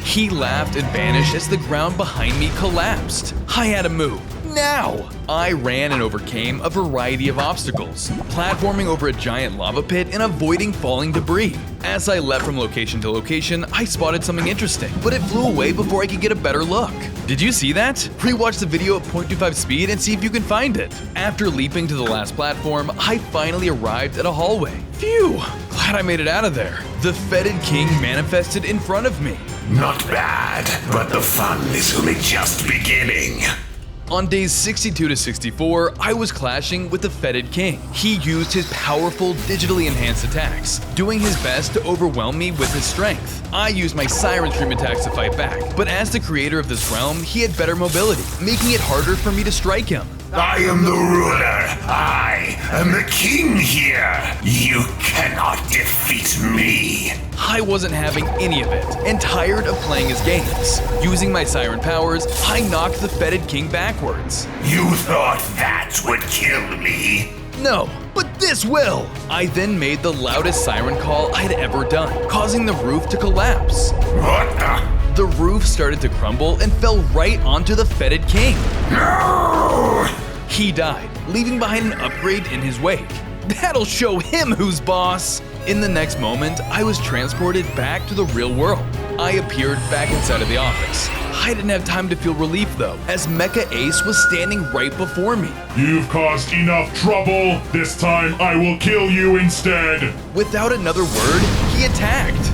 Speaker 1: He laughed and vanished as the ground behind me collapsed. I had to move. Now! I ran and overcame a variety of obstacles, platforming over a giant lava pit and avoiding falling debris. As I leapt from location to location, I spotted something interesting, but it flew away before I could get a better look. Did you see that? Rewatch the video at 0.25 speed and see if you can find it. After leaping to the last platform, I finally arrived at a hallway. Phew! Glad I made it out of there. The fetid king manifested in front of me.
Speaker 4: Not bad, but the fun is only just beginning.
Speaker 1: On days 62 to 64, I was clashing with the fetid king. He used his powerful, digitally enhanced attacks, doing his best to overwhelm me with his strength. I used my siren stream attacks to fight back, but as the creator of this realm, he had better mobility, making it harder for me to strike him.
Speaker 4: I am the ruler. I am the king here. You cannot defeat me.
Speaker 1: I wasn't having any of it, and tired of playing his games. Using my siren powers, I knocked the fetid king backwards.
Speaker 4: You thought that would kill me?
Speaker 1: No, but this will! I then made the loudest siren call I'd ever done, causing the roof to collapse.
Speaker 4: What the?
Speaker 1: The roof started to crumble and fell right onto the fetid king.
Speaker 4: No!
Speaker 1: He died, leaving behind an upgrade in his wake. That'll show him who's boss! In the next moment, I was transported back to the real world. I appeared back inside of the office. I didn't have time to feel relief though, as Mecha Ace was standing right before me.
Speaker 8: You've caused enough trouble. This time I will kill you instead.
Speaker 1: Without another word, he attacked.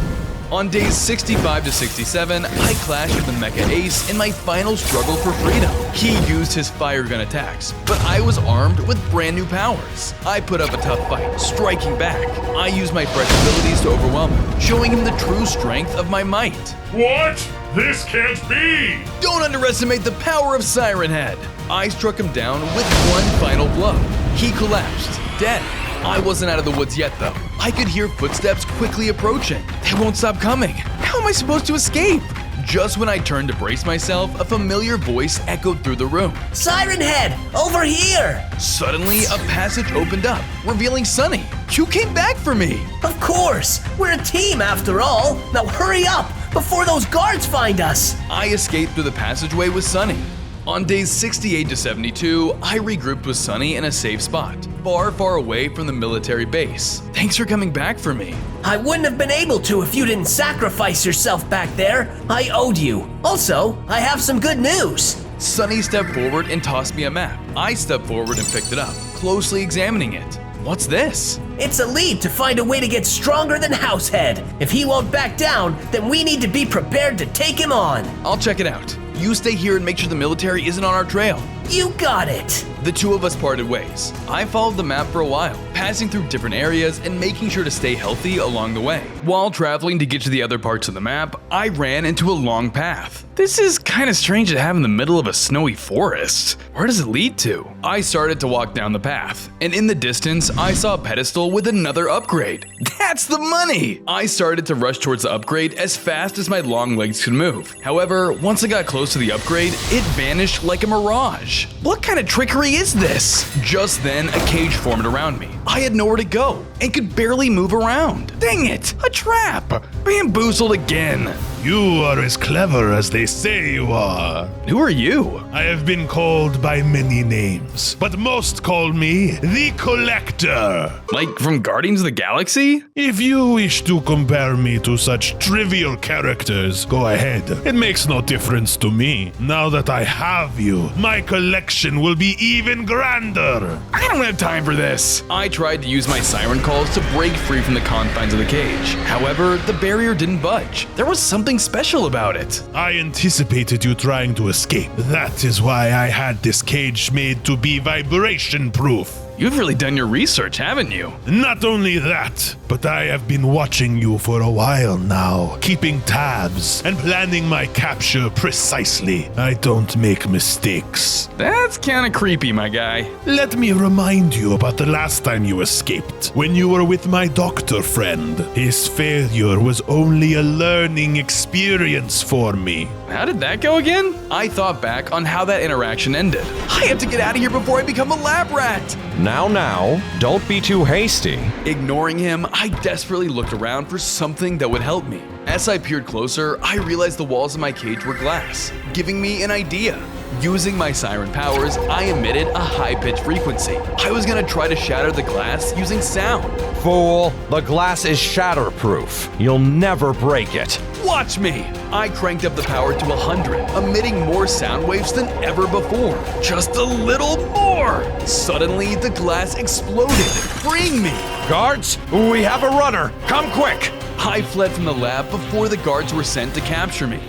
Speaker 1: On days 65 to 67, I clashed with the Mecha Ace in my final struggle for freedom. He used his fire gun attacks, but I was armed with brand new powers. I put up a tough fight, striking back. I used my fresh abilities to overwhelm him, showing him the true strength of my might.
Speaker 8: What? This can't be!
Speaker 1: Don't underestimate the power of Siren Head. I struck him down with one final blow. He collapsed, dead. I wasn't out of the woods yet though. I could hear footsteps quickly approaching. They won't stop coming. How am I supposed to escape? Just when I turned to brace myself, a familiar voice echoed through the room.
Speaker 13: Siren Head, over here!
Speaker 1: Suddenly, a passage opened up, revealing Sunny. You came back for me!
Speaker 13: Of course! We're a team after all! Now hurry up, before those guards find us!
Speaker 1: I escaped through the passageway with Sunny. On days 68 to 72, I regrouped with Sunny in a safe spot, far, far away from the military base. Thanks for coming back for me.
Speaker 13: I wouldn't have been able to if you didn't sacrifice yourself back there. I owed you. Also, I have some good news.
Speaker 1: Sunny stepped forward and tossed me a map. I stepped forward and picked it up, closely examining it. What's this?
Speaker 13: It's a lead to find a way to get stronger than Househead. If he won't back down, then we need to be prepared to take him on.
Speaker 1: I'll check it out. You stay here and make sure the military isn't on our trail.
Speaker 13: You got it!
Speaker 1: The two of us parted ways. I followed the map for a while, passing through different areas and making sure to stay healthy along the way. While traveling to get to the other parts of the map, I ran into a long path. This is kinda strange to have in the middle of a snowy forest. Where does it lead to? I started to walk down the path, and in the distance, I saw a pedestal with another upgrade. That's the money! I started to rush towards the upgrade as fast as my long legs could move. However, once I got close to the upgrade, it vanished like a mirage. What kind of trickery is this? Just then, a cage formed around me. I had nowhere to go and could barely move around. Dang it, a trap! Bamboozled again.
Speaker 18: You are as clever as they say you are.
Speaker 1: Who are you?
Speaker 18: I have been called by many names, but most call me the Collector.
Speaker 1: Like from Guardians of the Galaxy?
Speaker 18: If you wish to compare me to such trivial characters, go ahead. It makes no difference to me. Now that I have you, my collection will be even grander.
Speaker 1: I don't have time for this. I tried to use my siren calls to break free from the confines of the cage. However, the barrier didn't budge. There was something special about it.
Speaker 18: I anticipated you trying to escape. That is why I had this cage made to be vibration-proof.
Speaker 1: You've really done your research, haven't you?
Speaker 18: Not only that, but I have been watching you for a while now, keeping tabs and planning my capture precisely. I don't make mistakes.
Speaker 1: That's kinda creepy, my guy.
Speaker 18: Let me remind you about the last time you escaped, when you were with my doctor friend. His failure was only a learning experience for me.
Speaker 1: How did that go again? I thought back on how that interaction ended. I have to get out of here before I become a lab rat.
Speaker 17: Now, don't be too hasty.
Speaker 1: Ignoring him, I desperately looked around for something that would help me. As I peered closer, I realized the walls of my cage were glass, giving me an idea. Using my siren powers, I emitted a high-pitched frequency. I was gonna try to shatter the glass using sound.
Speaker 17: Fool, the glass is shatterproof. You'll never break it.
Speaker 1: Watch me! I cranked up the power to 100, emitting more sound waves than ever before. Just a little more! Suddenly, the glass exploded, freeing me.
Speaker 17: Guards, we have a runner. Come quick!
Speaker 1: I fled from the lab before the guards were sent to capture me.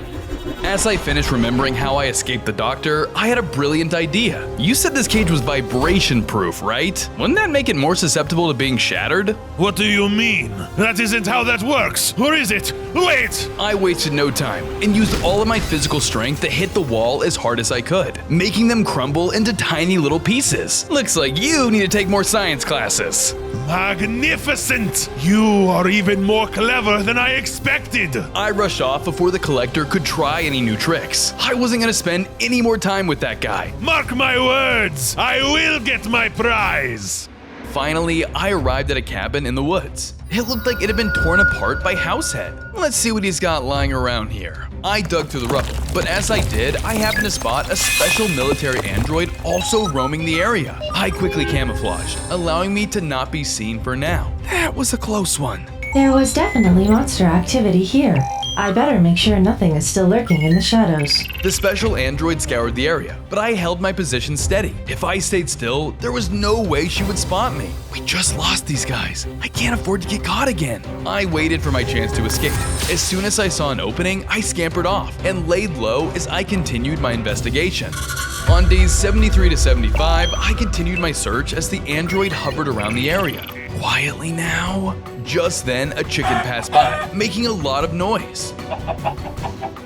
Speaker 1: As I finished remembering how I escaped the doctor, I had a brilliant idea. You said this cage was vibration-proof, right? Wouldn't that make it more susceptible to being shattered?
Speaker 18: What do you mean? That isn't how that works. Or is it? Wait!
Speaker 1: I wasted no time and used all of my physical strength to hit the wall as hard as I could, making them crumble into tiny little pieces. Looks like you need to take more science classes.
Speaker 18: Magnificent! You are even more clever than I expected!
Speaker 1: I rushed off before the collector could try any new tricks. I wasn't gonna spend any more time with that guy.
Speaker 18: Mark my words! I will get my prize!
Speaker 1: Finally, I arrived at a cabin in the woods. It looked like it had been torn apart by Househead. Let's see what he's got lying around here. I dug through the rubble, but as I did, I happened to spot a special military android also roaming the area. I quickly camouflaged, allowing me to not be seen for now. That was a close one.
Speaker 19: There was definitely monster activity here. I better make sure nothing is still lurking in the shadows.
Speaker 1: The special android scoured the area, but I held my position steady. If I stayed still, there was no way she would spot me. We just lost these guys. I can't afford to get caught again. I waited for my chance to escape. As soon as I saw an opening, I scampered off and laid low as I continued my investigation. On days 73 to 75, I continued my search as the android hovered around the area. Quietly now. Just then, a chicken passed by, making a lot of noise.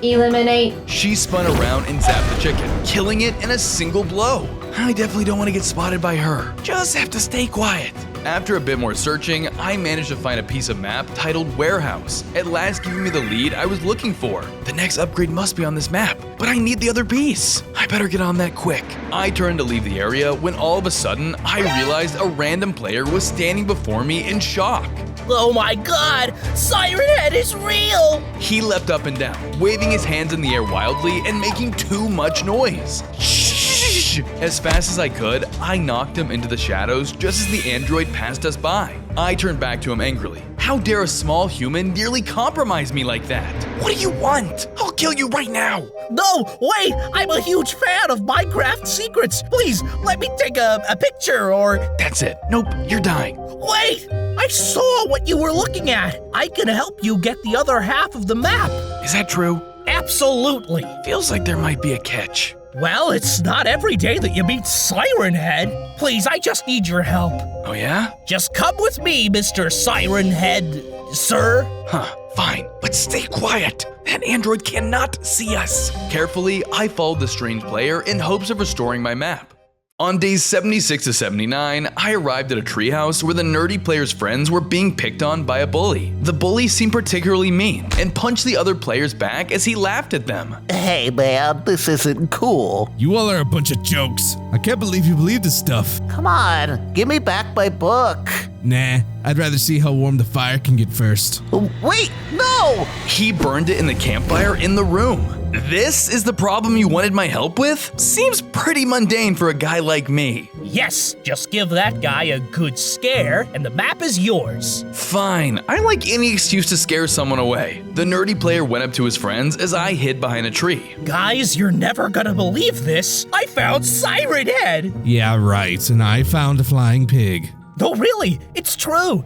Speaker 19: Eliminate.
Speaker 1: She spun around and zapped the chicken, killing it in a single blow. I definitely don't want to get spotted by her. Just have to stay quiet. After a bit more searching, I managed to find a piece of map titled Warehouse, at last giving me the lead I was looking for. The next upgrade must be on this map, but I need the other piece. I better get on that quick. I turned to leave the area when all of a sudden, I realized a random player was standing before me in shock.
Speaker 20: Oh my god! Siren Head is real!
Speaker 1: He leapt up and down, waving his hands in the air wildly and making too much noise. Shh! As fast as I could, I knocked him into the shadows just as the android passed us by. I turned back to him angrily. How dare a small human nearly compromise me like that? What do you want? I'll kill you right now!
Speaker 20: No, wait! I'm a huge fan of Minecraft secrets! Please, let me take a picture or...
Speaker 1: That's it. Nope, you're dying.
Speaker 20: Wait! I saw what you were looking at! I can help you get the other half of the map!
Speaker 1: Is that true?
Speaker 20: Absolutely!
Speaker 1: Feels like there might be a catch.
Speaker 20: Well, it's not every day that you meet Siren Head. Please, I just need your help.
Speaker 1: Oh yeah?
Speaker 20: Just come with me, Mr. Siren Head, sir.
Speaker 1: Huh, fine, but stay quiet. That android cannot see us. Carefully, I followed the strange player in hopes of restoring my map. On days 76 to 79, I arrived at a treehouse where the nerdy player's friends were being picked on by a bully. The bully seemed particularly mean and punched the other players back as he laughed at them.
Speaker 11: Hey man, this isn't cool.
Speaker 21: You all are a bunch of jokes. I can't believe you believe this stuff.
Speaker 11: Come on, give me back my book.
Speaker 21: Nah, I'd rather see how warm the fire can get first.
Speaker 11: Wait, no!
Speaker 1: He burned it in the campfire in the room. This is the problem you wanted my help with? Seems pretty mundane for a guy like me.
Speaker 20: Yes, just give that guy a good scare and the map is yours.
Speaker 1: Fine, I like any excuse to scare someone away. The nerdy player went up to his friends as I hid behind a tree.
Speaker 20: Guys, you're never gonna believe this. I found Siren Head.
Speaker 21: Yeah, right, and I found a flying pig.
Speaker 20: No, really, it's true.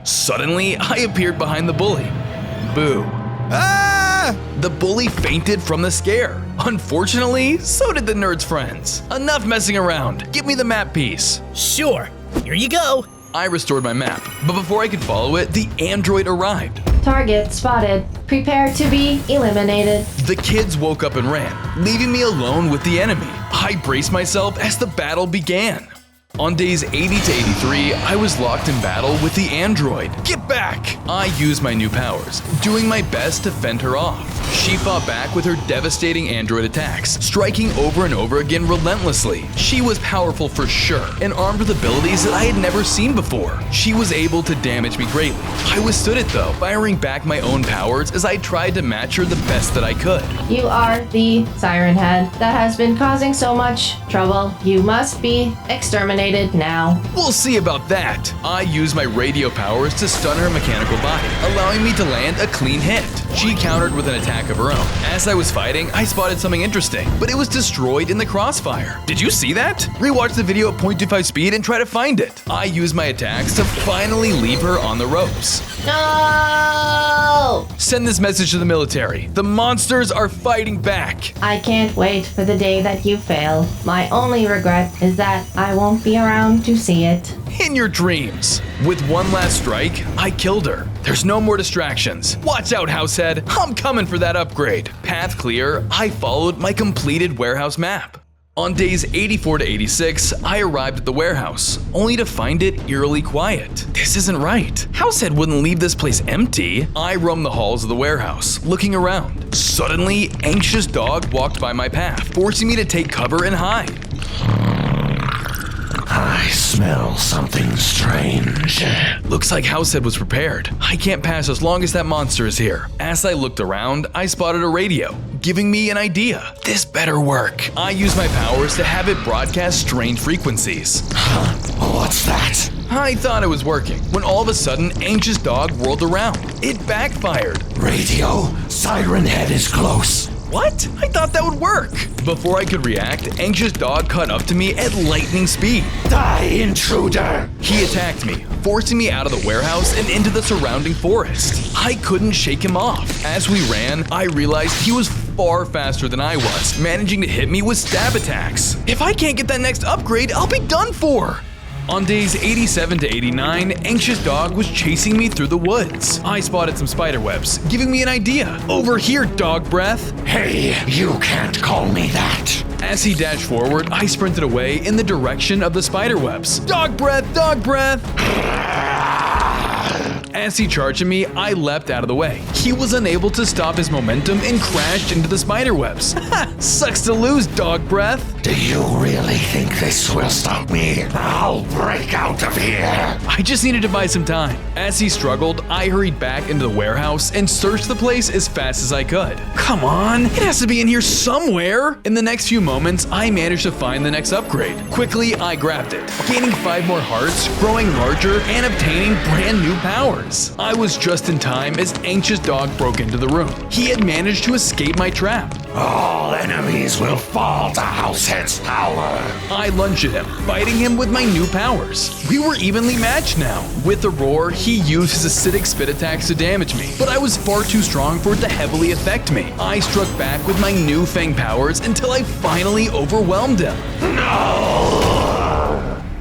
Speaker 1: Suddenly, I appeared behind the bully. Boo.
Speaker 21: Ah!
Speaker 1: The bully fainted from the scare. Unfortunately, so did the nerd's friends. Enough messing around. Give me the map piece.
Speaker 20: Sure. Here you go.
Speaker 1: I restored my map, but before I could follow it, the android arrived.
Speaker 19: Target spotted. Prepare to be eliminated.
Speaker 1: The kids woke up and ran, leaving me alone with the enemy. I braced myself as the battle began. On days 80 to 83, I was locked in battle with the android. Get back! I used my new powers, doing my best to fend her off. She fought back with her devastating android attacks, striking over and over again relentlessly. She was powerful for sure, and armed with abilities that I had never seen before. She was able to damage me greatly. I withstood it though, firing back my own powers as I tried to match her the best that I could.
Speaker 19: You are the Siren Head that has been causing so much trouble. You must be exterminated now.
Speaker 1: We'll see about that. I used my radio powers to stun her mechanical body, allowing me to land a clean hit. She countered with an attack of her own. As I was fighting, I spotted something interesting, but it was destroyed in the crossfire. Did you see that? Rewatch the video at 0.25 speed and try to find it. I used my attacks to finally leave her on the ropes.
Speaker 19: No!
Speaker 1: Send this message to the military. The monsters are fighting back.
Speaker 19: I can't wait for the day that you fail. My only regret is that I won't be around to see it.
Speaker 1: In your dreams. With one last strike, I killed her. There's no more distractions. Watch out, Househead. I'm coming for that upgrade. Path clear, I followed my completed warehouse map. On days 84 to 86, I arrived at the warehouse, only to find it eerily quiet. This isn't right. Househead wouldn't leave this place empty. I roamed the halls of the warehouse, looking around. Suddenly, Anxious Dog walked by my path, forcing me to take cover and hide.
Speaker 4: I smell something strange.
Speaker 1: Looks like Househead was prepared. I can't pass as long as that monster is here. As I looked around, I spotted a radio, giving me an idea. This better work. I used my powers to have it broadcast strange frequencies.
Speaker 4: What's that?
Speaker 1: I thought it was working, when all of a sudden, Anxious Dog whirled around. It backfired.
Speaker 4: Radio, Siren Head is close.
Speaker 1: What? I thought that would work. Before I could react, Anxious Dog caught up to me at lightning speed.
Speaker 4: Die, intruder!
Speaker 1: He attacked me, forcing me out of the warehouse and into the surrounding forest. I couldn't shake him off. As we ran, I realized he was far faster than I was, managing to hit me with stab attacks. If I can't get that next upgrade, I'll be done for. On days 87 to 89, Anxious Dog was chasing me through the woods. I spotted some spider webs, giving me an idea. Over here, Dog Breath.
Speaker 4: Hey, you can't call me that.
Speaker 1: As he dashed forward, I sprinted away in the direction of the spider webs. Dog Breath, Dog Breath! As he charged at me, I leapt out of the way. He was unable to stop his momentum and crashed into the spider webs. Sucks to lose, Dog Breath.
Speaker 4: Do you really think this will stop me? I'll break out of here.
Speaker 1: I just needed to buy some time. As he struggled, I hurried back into the warehouse and searched the place as fast as I could. Come on, it has to be in here somewhere. In the next few moments, I managed to find the next upgrade. Quickly, I grabbed it, gaining 5 more hearts, growing larger, and obtaining brand new powers. I was just in time as Anxious Dog broke into the room. He had managed to escape my trap.
Speaker 4: All enemies will fall to Househead's power.
Speaker 1: I lunged at him, fighting him with my new powers. We were evenly matched now. With a roar, he used his acidic spit attacks to damage me, but I was far too strong for it to heavily affect me. I struck back with my new Fang powers until I finally overwhelmed him.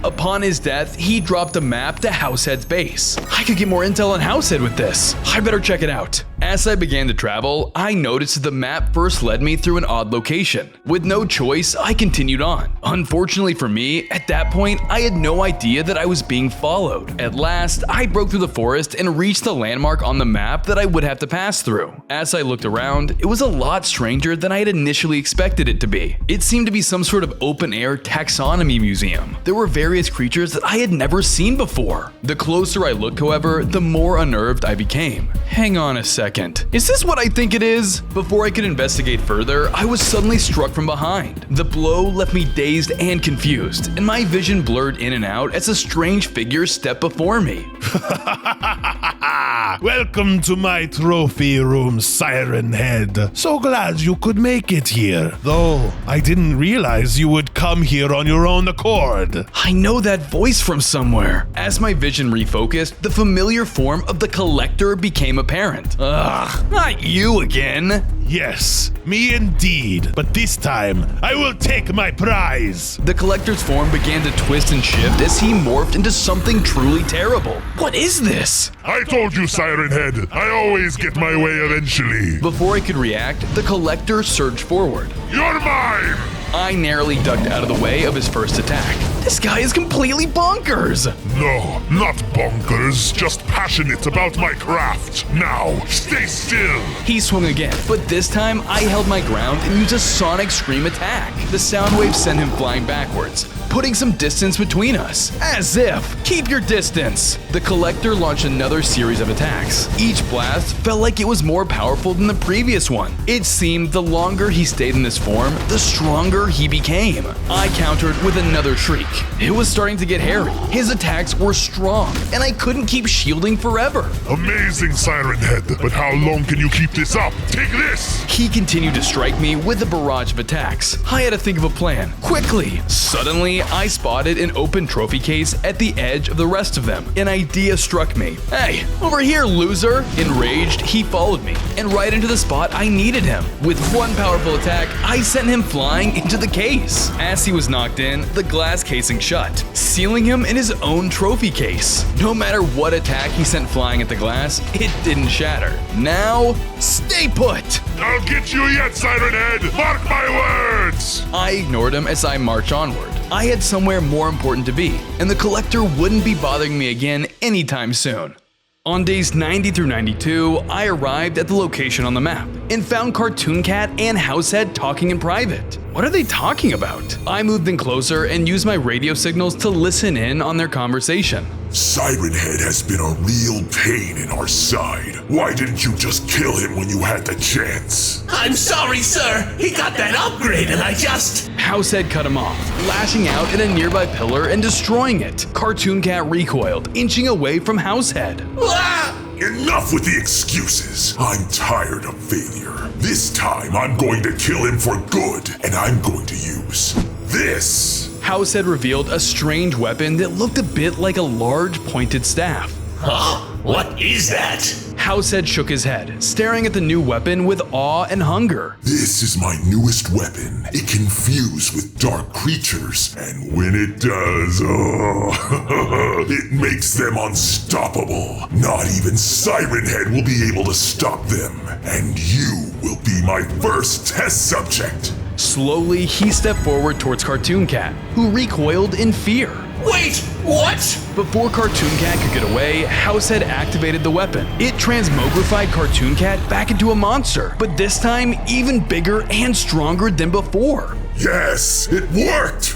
Speaker 1: Upon his death, he dropped a map to Househead's base. I could get more intel on Househead with this. I better check it out. As I began to travel, I noticed that the map first led me through an odd location. With no choice, I continued on. Unfortunately for me, at that point, I had no idea that I was being followed. At last, I broke through the forest and reached the landmark on the map that I would have to pass through. As I looked around, it was a lot stranger than I had initially expected it to be. It seemed to be some sort of open-air taxonomy museum. There were various creatures that I had never seen before. The closer I looked, however, the more unnerved I became. Hang on a second. Is this what I think it is? Before I could investigate further, I was suddenly struck from behind. The blow left me dazed and confused, and my vision blurred in and out as a strange figure stepped before me.
Speaker 18: Welcome to my trophy room, Siren Head. So glad you could make it here. Though, I didn't realize you would come here on your own accord.
Speaker 1: I know that voice from somewhere. As my vision refocused, the familiar form of the Collector became apparent. Ugh, not you again.
Speaker 18: Yes, me indeed. But this time, I will take my prize.
Speaker 1: The Collector's form began to twist and shift as he morphed into something truly terrible. What is this?
Speaker 16: I told you, Siren Head. I always get my way eventually.
Speaker 1: Before I could react, the Collector surged forward.
Speaker 16: You're mine!
Speaker 1: I narrowly ducked out of the way of his first attack. This guy is completely bonkers!
Speaker 16: No, not bonkers, just passionate about my craft. Now, stay still!
Speaker 1: He swung again, but this time I held my ground and used a sonic scream attack. The sound wave sent him flying backwards, putting some distance between us. As if! Keep your distance! The Collector launched another series of attacks. Each blast felt like it was more powerful than the previous one. It seemed the longer he stayed in this form, the stronger he became. I countered with another shriek. It was starting to get hairy. His attacks were strong, and I couldn't keep shielding forever.
Speaker 16: Amazing, Siren Head, but how long can you keep this up? Take this!
Speaker 1: He continued to strike me with a barrage of attacks. I had to think of a plan, quickly. Suddenly, I spotted an open trophy case at the edge of the rest of them. An idea struck me. Hey, over here, loser! Enraged, he followed me, and right into the spot I needed him. With one powerful attack, I sent him flying into the case. As he was knocked in, the glass casing shut, sealing him in his own trophy case. No matter what attack he sent flying at the glass, it didn't shatter. Now, stay put!
Speaker 16: I'll get you yet, Siren Head! Mark my words!
Speaker 1: I ignored him as I marched onward. I had somewhere more important to be, and the Collector wouldn't be bothering me again anytime soon. On days 90 through 92, I arrived at the location on the map and found Cartoon Cat and Househead talking in private. What are they talking about? I moved in closer and used my radio signals to listen in on their conversation.
Speaker 16: Siren Head has been a real pain in our side. Why didn't you just kill him when you had the chance?
Speaker 20: I'm sorry, sir. He got that upgrade and I just...
Speaker 1: Househead cut him off, lashing out at a nearby pillar and destroying it. Cartoon Cat recoiled, inching away from Househead.
Speaker 20: Ah!
Speaker 16: Enough with the excuses. I'm tired of failure. This time, I'm going to kill him for good, and I'm going to use this.
Speaker 1: Househead revealed a strange weapon that looked a bit like a large pointed staff.
Speaker 20: Huh? What is that?
Speaker 1: Househead shook his head, staring at the new weapon with awe and hunger.
Speaker 16: This is my newest weapon. It can fuse with dark creatures, and when it does, it makes them unstoppable. Not even Siren Head will be able to stop them, and you will be my first test subject.
Speaker 1: Slowly, he stepped forward towards Cartoon Cat, who recoiled in fear.
Speaker 20: Wait, what?
Speaker 1: Before Cartoon Cat could get away, Househead activated the weapon. It transmogrified Cartoon Cat back into a monster, but this time even bigger and stronger than before.
Speaker 16: Yes, it worked!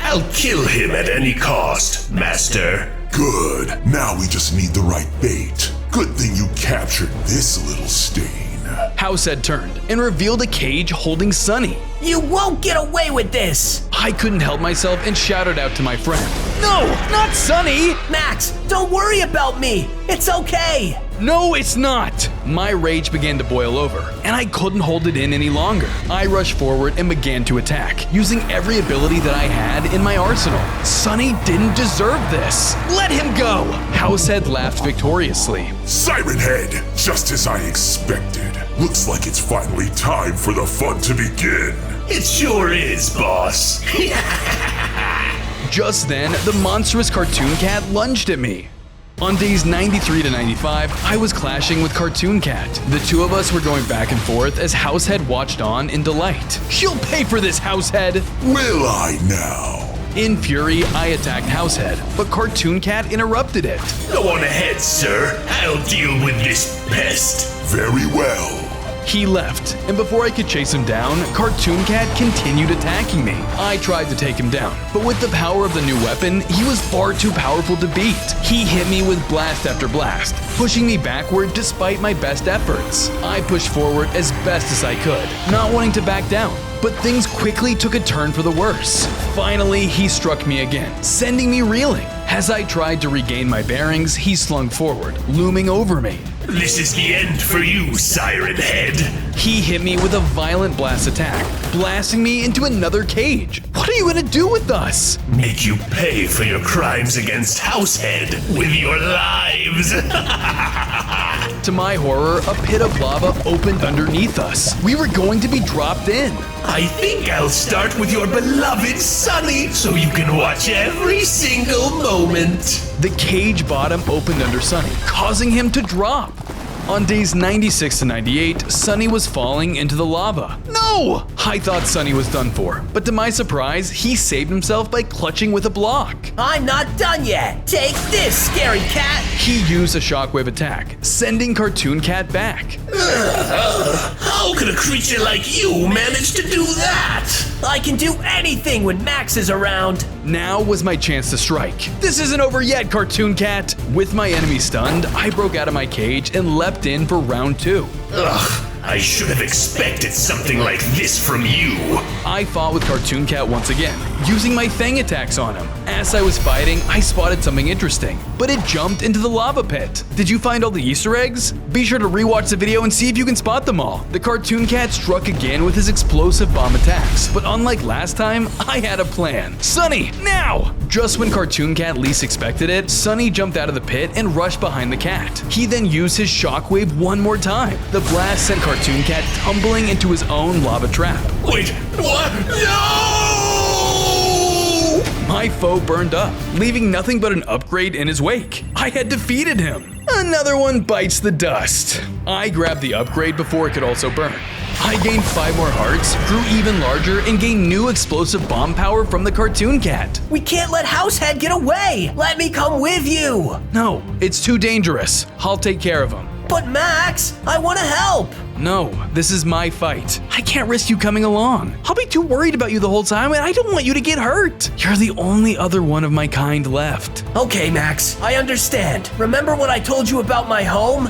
Speaker 20: I'll kill him at any cost, Master.
Speaker 16: Good. Now we just need the right bait. Good thing you captured this little stain.
Speaker 1: Househead turned and revealed a cage holding Sunny.
Speaker 13: You won't get away with this!
Speaker 1: I couldn't help myself and shouted out to my friend. No, not Sunny!
Speaker 13: Max, don't worry about me. It's okay.
Speaker 1: No, it's not! My rage began to boil over, and I couldn't hold it in any longer. I rushed forward and began to attack, using every ability that I had in my arsenal. Sunny didn't deserve this. Let him go! Househead laughed victoriously.
Speaker 16: Siren Head, just as I expected. Looks like it's finally time for the fun to begin.
Speaker 4: It sure is, boss.
Speaker 1: Just then, the monstrous Cartoon Cat lunged at me. On days 93 to 95, I was clashing with Cartoon Cat. The two of us were going back and forth as Househead watched on in delight. She'll pay for this, Househead!
Speaker 16: Will I now?
Speaker 1: In fury, I attacked Househead, but Cartoon Cat interrupted it.
Speaker 4: Go on ahead, sir. I'll deal with this pest.
Speaker 16: Very well.
Speaker 1: He left, and before I could chase him down, Cartoon Cat continued attacking me. I tried to take him down, but with the power of the new weapon, he was far too powerful to beat. He hit me with blast after blast, pushing me backward despite my best efforts. I pushed forward as best as I could, not wanting to back down. But things quickly took a turn for the worse. Finally, he struck me again, sending me reeling. As I tried to regain my bearings, he slung forward, looming over me.
Speaker 4: This is the end for you, Siren Head.
Speaker 1: He hit me with a violent blast attack, blasting me into another cage. What are you gonna do with us?
Speaker 4: Make you pay for your crimes against Househead with your lives.
Speaker 1: To my horror, a pit of lava opened underneath us. We were going to be dropped in.
Speaker 4: I think I'll start with your beloved Sunny so you can watch every single moment.
Speaker 1: The cage bottom opened under Sunny, causing him to drop. On days 96 to 98, Sunny was falling into the lava. No! I thought Sunny was done for, but to my surprise, he saved himself by clutching with a block.
Speaker 13: I'm not done yet. Take this, scary cat.
Speaker 1: He used a shockwave attack, sending Cartoon Cat back.
Speaker 4: How could a creature like you manage to do that?
Speaker 13: I can do anything when Max is around.
Speaker 1: Now was my chance to strike. This isn't over yet, Cartoon Cat. With my enemy stunned, I broke out of my cage and leapt in for round 2.
Speaker 4: Ugh, I should have expected something like this from you.
Speaker 1: I fought with Cartoon Cat once again, using my fang attacks on him. As I was fighting, I spotted something interesting, but it jumped into the lava pit. Did you find all the Easter eggs? Be sure to rewatch the video and see if you can spot them all. The Cartoon Cat struck again with his explosive bomb attacks, but unlike last time, I had a plan. Sunny, now! Just when Cartoon Cat least expected it, Sunny jumped out of the pit and rushed behind the cat. He then used his shockwave one more time. The blast sent Cartoon Cat tumbling into his own lava trap.
Speaker 4: Wait, what? No!
Speaker 1: My foe burned up, leaving nothing but an upgrade in his wake. I had defeated him. Another one bites the dust. I grabbed the upgrade before it could also burn. I gained 5 more hearts, grew even larger, and gained new explosive bomb power from the Cartoon Cat.
Speaker 13: We can't let Househead get away. Let me come with you.
Speaker 1: No, it's too dangerous. I'll take care of him.
Speaker 13: But Max, I want to help.
Speaker 1: No, this is my fight. I can't risk you coming along. I'll be too worried about you the whole time, and I don't want you to get hurt. You're the only other one of my kind left.
Speaker 13: Okay, Max, I understand. Remember what I told you about my home?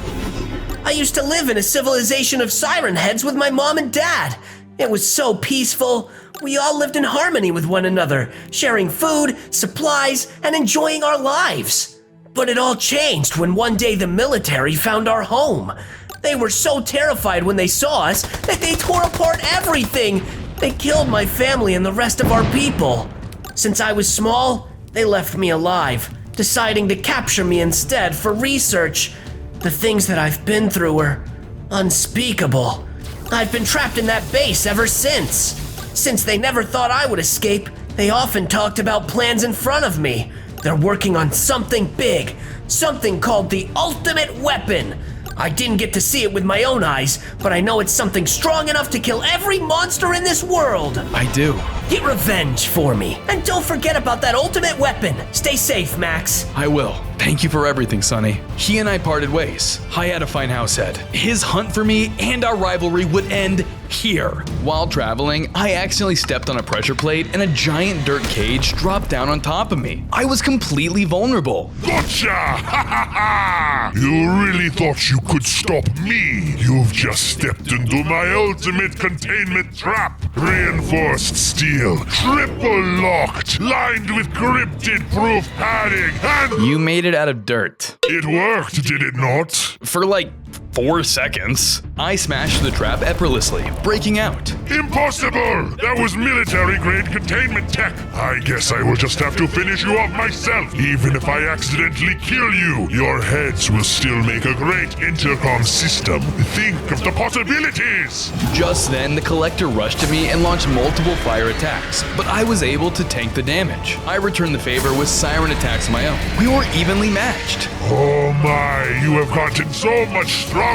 Speaker 13: I used to live in a civilization of siren heads with my mom and dad. It was so peaceful. We all lived in harmony with one another, sharing food, supplies, and enjoying our lives. But it all changed when one day the military found our home. They were so terrified when they saw us that they tore apart everything. They killed my family and the rest of our people. Since I was small, they left me alive, deciding to capture me instead for research. The things that I've been through are unspeakable. I've been trapped in that base ever since. Since they never thought I would escape, they often talked about plans in front of me. They're working on something big, something called the ultimate weapon. I didn't get to see it with my own eyes, but I know it's something strong enough to kill every monster in this world.
Speaker 1: I do.
Speaker 13: Get revenge for me. And don't forget about that ultimate weapon. Stay safe, Max.
Speaker 1: I will. Thank you for everything, Sonny. He and I parted ways. I had to find Househead. His hunt for me and our rivalry would end here. While traveling, I accidentally stepped on a pressure plate and a giant dirt cage dropped down on top of me. I was completely vulnerable.
Speaker 16: Gotcha! Ha ha ha! You really thought you could stop me? You've just stepped into my ultimate containment trap. Reinforced steel, triple locked, lined with cryptid-proof padding, and...
Speaker 1: You made it out of dirt.
Speaker 16: It worked, did it not?
Speaker 1: For like 4 seconds. I smashed the trap effortlessly, breaking out.
Speaker 16: Impossible! That was military-grade containment tech. I guess I will just have to finish you off myself. Even if I accidentally kill you, your heads will still make a great intercom system. Think of the possibilities!
Speaker 1: Just then, the Collector rushed to me and launched multiple fire attacks, but I was able to tank the damage. I returned the favor with siren attacks of my own. We were evenly matched.
Speaker 16: Oh my, you have gotten so much stronger.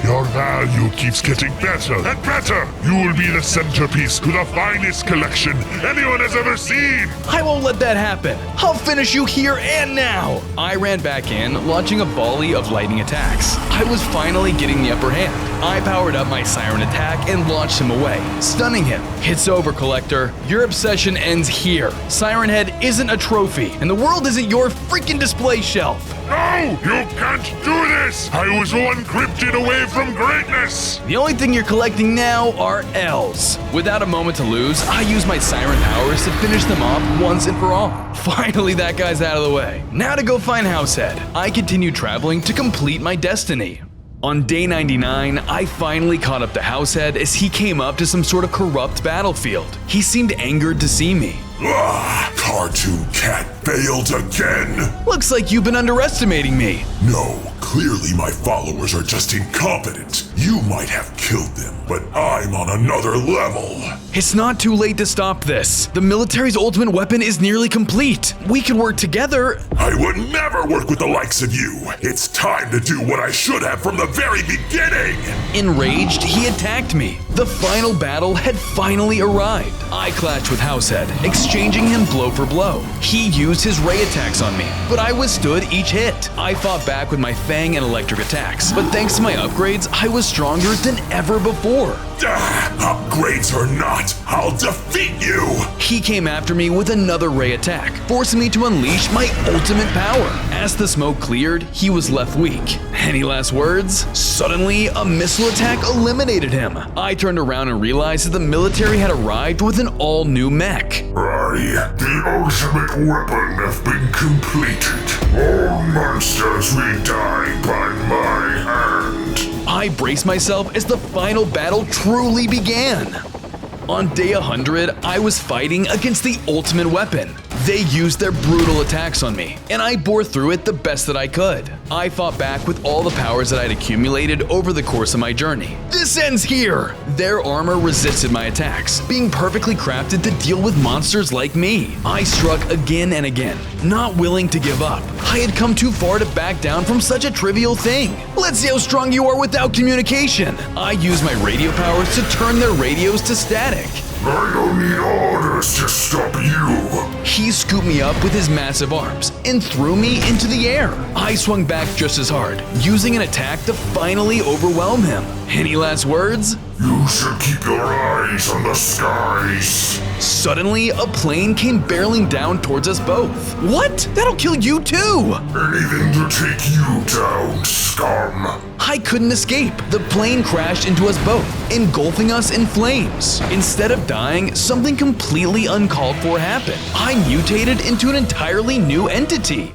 Speaker 16: Your value keeps getting better and better. You will be the centerpiece to the finest collection anyone has ever seen.
Speaker 1: I won't let that happen. I'll finish you here and now. I ran back in, launching a volley of lightning attacks. I was finally getting the upper hand. I powered up my siren attack and launched him away, stunning him. It's over, Collector. Your obsession ends here. Siren Head isn't a trophy, and the world isn't your freaking display shelf.
Speaker 16: No, you can't do this! I was one cryptid away from greatness!
Speaker 1: The only thing you're collecting now are L's. Without a moment to lose, I use my siren powers to finish them off once and for all. Finally, that guy's out of the way. Now to go find Househead. I continue traveling to complete my destiny. On day 99, I finally caught up to Househead as he came up to some sort of corrupt battlefield. He seemed angered to see me.
Speaker 16: Cartoon Cat failed again!
Speaker 1: Looks like you've been underestimating me.
Speaker 16: No, clearly my followers are just incompetent. You might have killed them, but I'm on another level.
Speaker 1: It's not too late to stop this. The military's ultimate weapon is nearly complete. We can work together.
Speaker 16: I would never work with the likes of you. It's time to do what I should have from the very beginning.
Speaker 1: Enraged, he attacked me. The final battle had finally arrived. I clashed with Househead, exchanging him blow for blow. He used his ray attacks on me, but I withstood each hit. I fought back with my fang and electric attacks, but thanks to my upgrades, I was stronger than ever before.
Speaker 16: Upgrades or not, I'll defeat you!
Speaker 1: He came after me with another ray attack, forcing me to unleash my ultimate power. As the smoke cleared, he was left weak. Any last words? Suddenly, a missile attack eliminated him. I turned around and realized that the military had arrived with an all-new mech.
Speaker 16: The ultimate weapon has been completed. All monsters will die by my hand.
Speaker 1: I braced myself as the final battle truly began. On day 100, I was fighting against the ultimate weapon. They used their brutal attacks on me, and I bore through it the best that I could. I fought back with all the powers that I'd accumulated over the course of my journey. This ends here! Their armor resisted my attacks, being perfectly crafted to deal with monsters like me. I struck again and again, not willing to give up. I had come too far to back down from such a trivial thing. Let's see how strong you are without communication. I used my radio powers to turn their radios to static.
Speaker 16: I don't need orders to stop you.
Speaker 1: He scooped me up with his massive arms and threw me into the air. I swung back just as hard, using an attack to finally overwhelm him. Any last words?
Speaker 16: You should keep your eyes on the skies.
Speaker 1: Suddenly, a plane came barreling down towards us both. What? That'll kill you too!
Speaker 16: Anything to take you down, scum.
Speaker 1: I couldn't escape. The plane crashed into us both, engulfing us in flames. Instead of dying, something completely uncalled for happened. I mutated into an entirely new entity.